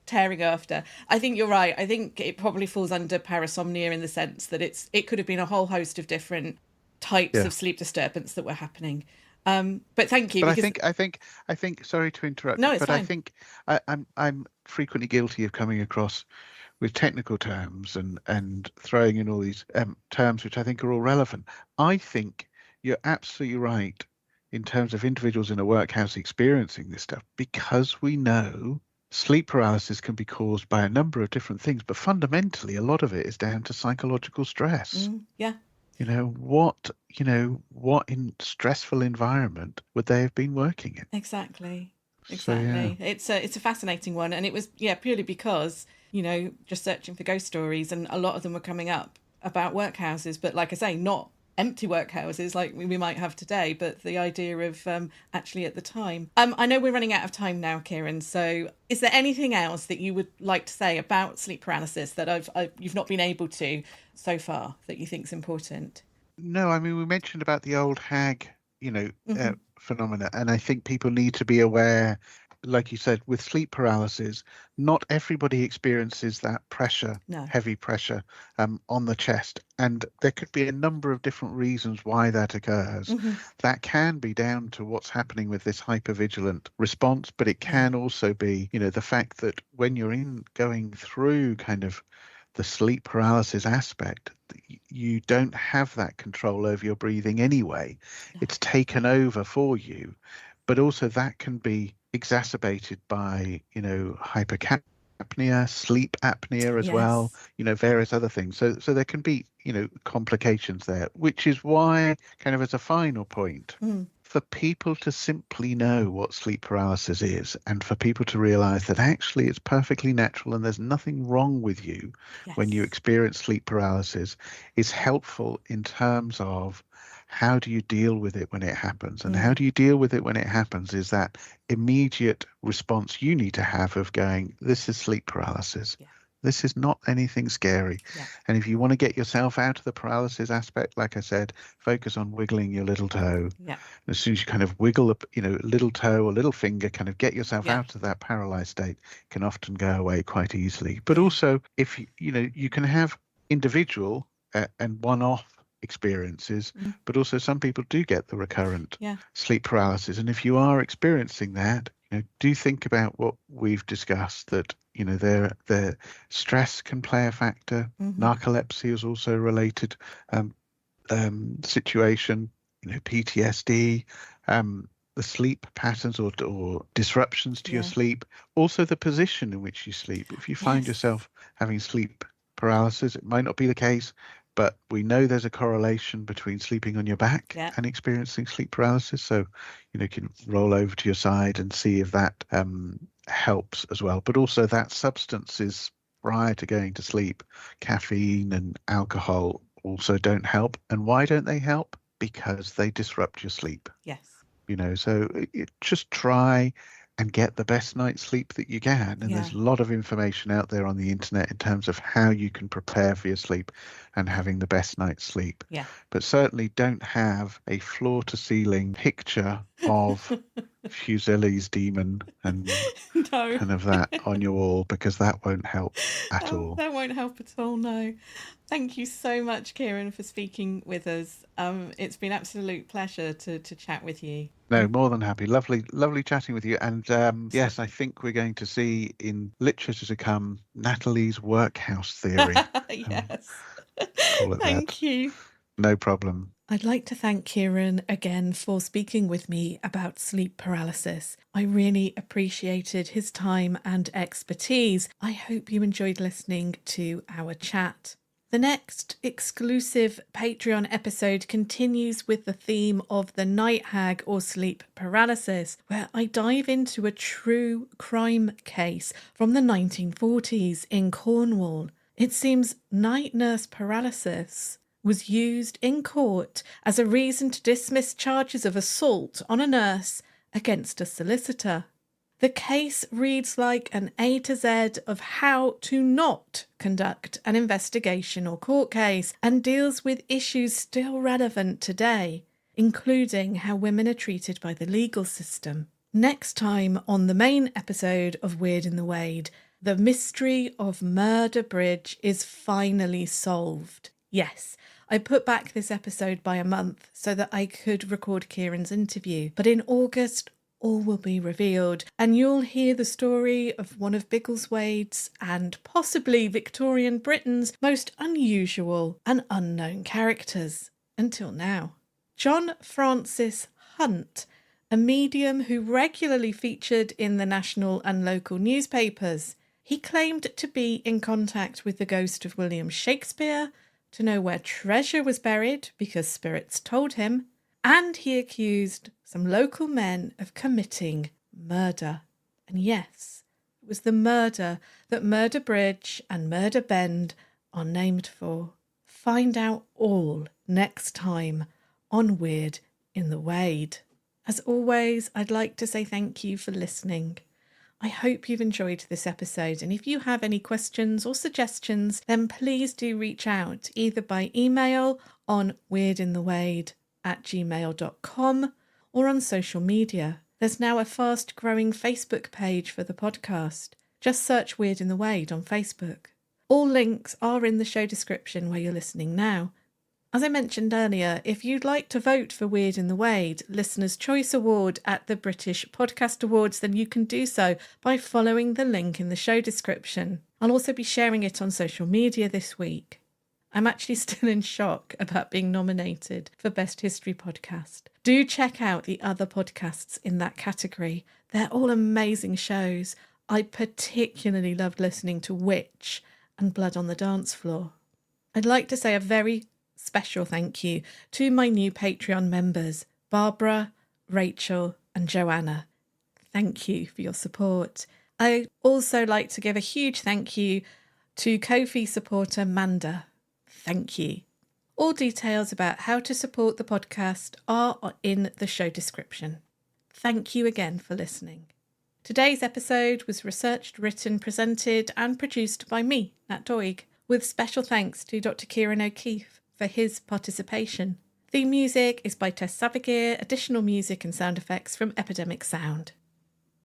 tearing after. I think you're right. I think it probably falls under parasomnia in the sense that it could have been a whole host of different types of sleep disturbance that were happening. But thank you. But I think. Sorry to interrupt. No, it's but fine. I think I'm frequently guilty of coming across with technical terms and throwing in all these terms which I think are all relevant. I think you're absolutely right in terms of individuals in a workhouse experiencing this stuff, because we know sleep paralysis can be caused by a number of different things, but fundamentally a lot of it is down to psychological stress. Yeah. What in stressful environment would they have been working in? Exactly. So, yeah. It's a fascinating one, and it was purely because just searching for ghost stories, and a lot of them were coming up about workhouses, but like I say, not empty workhouses like we might have today, but the idea of actually at the time. I know we're running out of time now, Ciaran, so is there anything else that you would like to say about sleep paralysis that you've not been able to so far that you think is important? No, I mean, we mentioned about the old hag, phenomena, and I think people need to be aware, like you said, with sleep paralysis, not everybody experiences that pressure, No. heavy pressure on the chest. And there could be a number of different reasons why that occurs. That can be down to what's happening with this hypervigilant response, but it can also be, the fact that when you're going through kind of the sleep paralysis aspect, you don't have that control over your breathing anyway. It's taken over for you. But also that can be exacerbated by, hypercapnia, sleep apnea as well, various other things. So there can be, complications there, which is why, kind of as a final point, for people to simply know what sleep paralysis is, and for people to realize that actually it's perfectly natural and there's nothing wrong with you when you experience sleep paralysis, is helpful in terms of how do you deal with it when it happens. And how do you deal with it when it happens is that immediate response you need to have of going, this is sleep paralysis. This is not anything scary. And if you want to get yourself out of the paralysis aspect, like I said, focus on wiggling your little toe. And as soon as you kind of wiggle a little toe or little finger, kind of get yourself out of that paralyzed state, can often go away quite easily. But also, if you can have individual and one-off experiences, but also some people do get the recurrent sleep paralysis. And if you are experiencing that, do think about what we've discussed, that their stress can play a factor. Narcolepsy is also a related situation. PTSD, the sleep patterns or disruptions to your sleep. Also the position in which you sleep. If you find yourself having sleep paralysis, it might not be the case, but we know there's a correlation between sleeping on your back and experiencing sleep paralysis. So, you can roll over to your side and see if that helps as well. But also that substances prior to going to sleep, caffeine and alcohol, also don't help. And why don't they help? Because they disrupt your sleep. So just try and get the best night's sleep that you can. And there's a lot of information out there on the internet in terms of how you can prepare for your sleep and having the best night's sleep. But certainly don't have a floor to ceiling picture of Fusili's demon and No. kind of that on your wall, because that won't help at all. That won't help at all, no. Thank you so much, Ciaran, for speaking with us. It's been an absolute pleasure to chat with you. No, more than happy. Lovely chatting with you. And yes, I think we're going to see in literature to come Natalie's workhouse theory. Yes. Call it Thank you. No problem. I'd like to thank Ciaran again for speaking with me about sleep paralysis. I really appreciated his time and expertise. I hope you enjoyed listening to our chat. The next exclusive Patreon episode continues with the theme of the Night Hag or sleep paralysis, where I dive into a true crime case from the 1940s in Cornwall. It seems night nurse paralysis was used in court as a reason to dismiss charges of assault on a nurse against a solicitor. The case reads like an A to Z of how to not conduct an investigation or court case, and deals with issues still relevant today, including how women are treated by the legal system. Next time on the main episode of Weird in the Wade, the mystery of Murder Bridge is finally solved. Yes, I put back this episode by a month so that I could record Ciaran's interview, but in August all will be revealed and you'll hear the story of one of Biggleswade's and possibly Victorian Britain's most unusual and unknown characters until now. John Francis Hunt, a medium who regularly featured in the national and local newspapers. He claimed to be in contact with the ghost of William Shakespeare, to know where treasure was buried because spirits told him, and he accused some local men of committing murder. And yes, it was the murder that Murder Bridge and Murder Bend are named for. Find out all next time on Weird in the Wade. As always, I'd like to say thank you for listening. I hope you've enjoyed this episode, and if you have any questions or suggestions, then please do reach out either by email on weirdinthewade@gmail.com or on social media. There's now a fast-growing Facebook page for the podcast. Just search Weird in the Wade on Facebook. All links are in the show description where you're listening now. As I mentioned earlier, if you'd like to vote for Weird in the Wade, Listener's Choice Award at the British Podcast Awards, then you can do so by following the link in the show description. I'll also be sharing it on social media this week. I'm actually still in shock about being nominated for Best History Podcast. Do check out the other podcasts in that category. They're all amazing shows. I particularly loved listening to Witch and Blood on the Dance Floor. I'd like to say a very special thank you to my new Patreon members, Barbara, Rachel and Joanna. Thank you for your support. I'd also like to give a huge thank you to Ko-fi supporter Manda. Thank you. All details about how to support the podcast are in the show description. Thank you again for listening. Today's episode was researched, written, presented and produced by me, Nat Doig, with special thanks to Dr Ciaran O'Keeffe for his participation. Theme music is by Tess Savagir, additional music and sound effects from Epidemic Sound.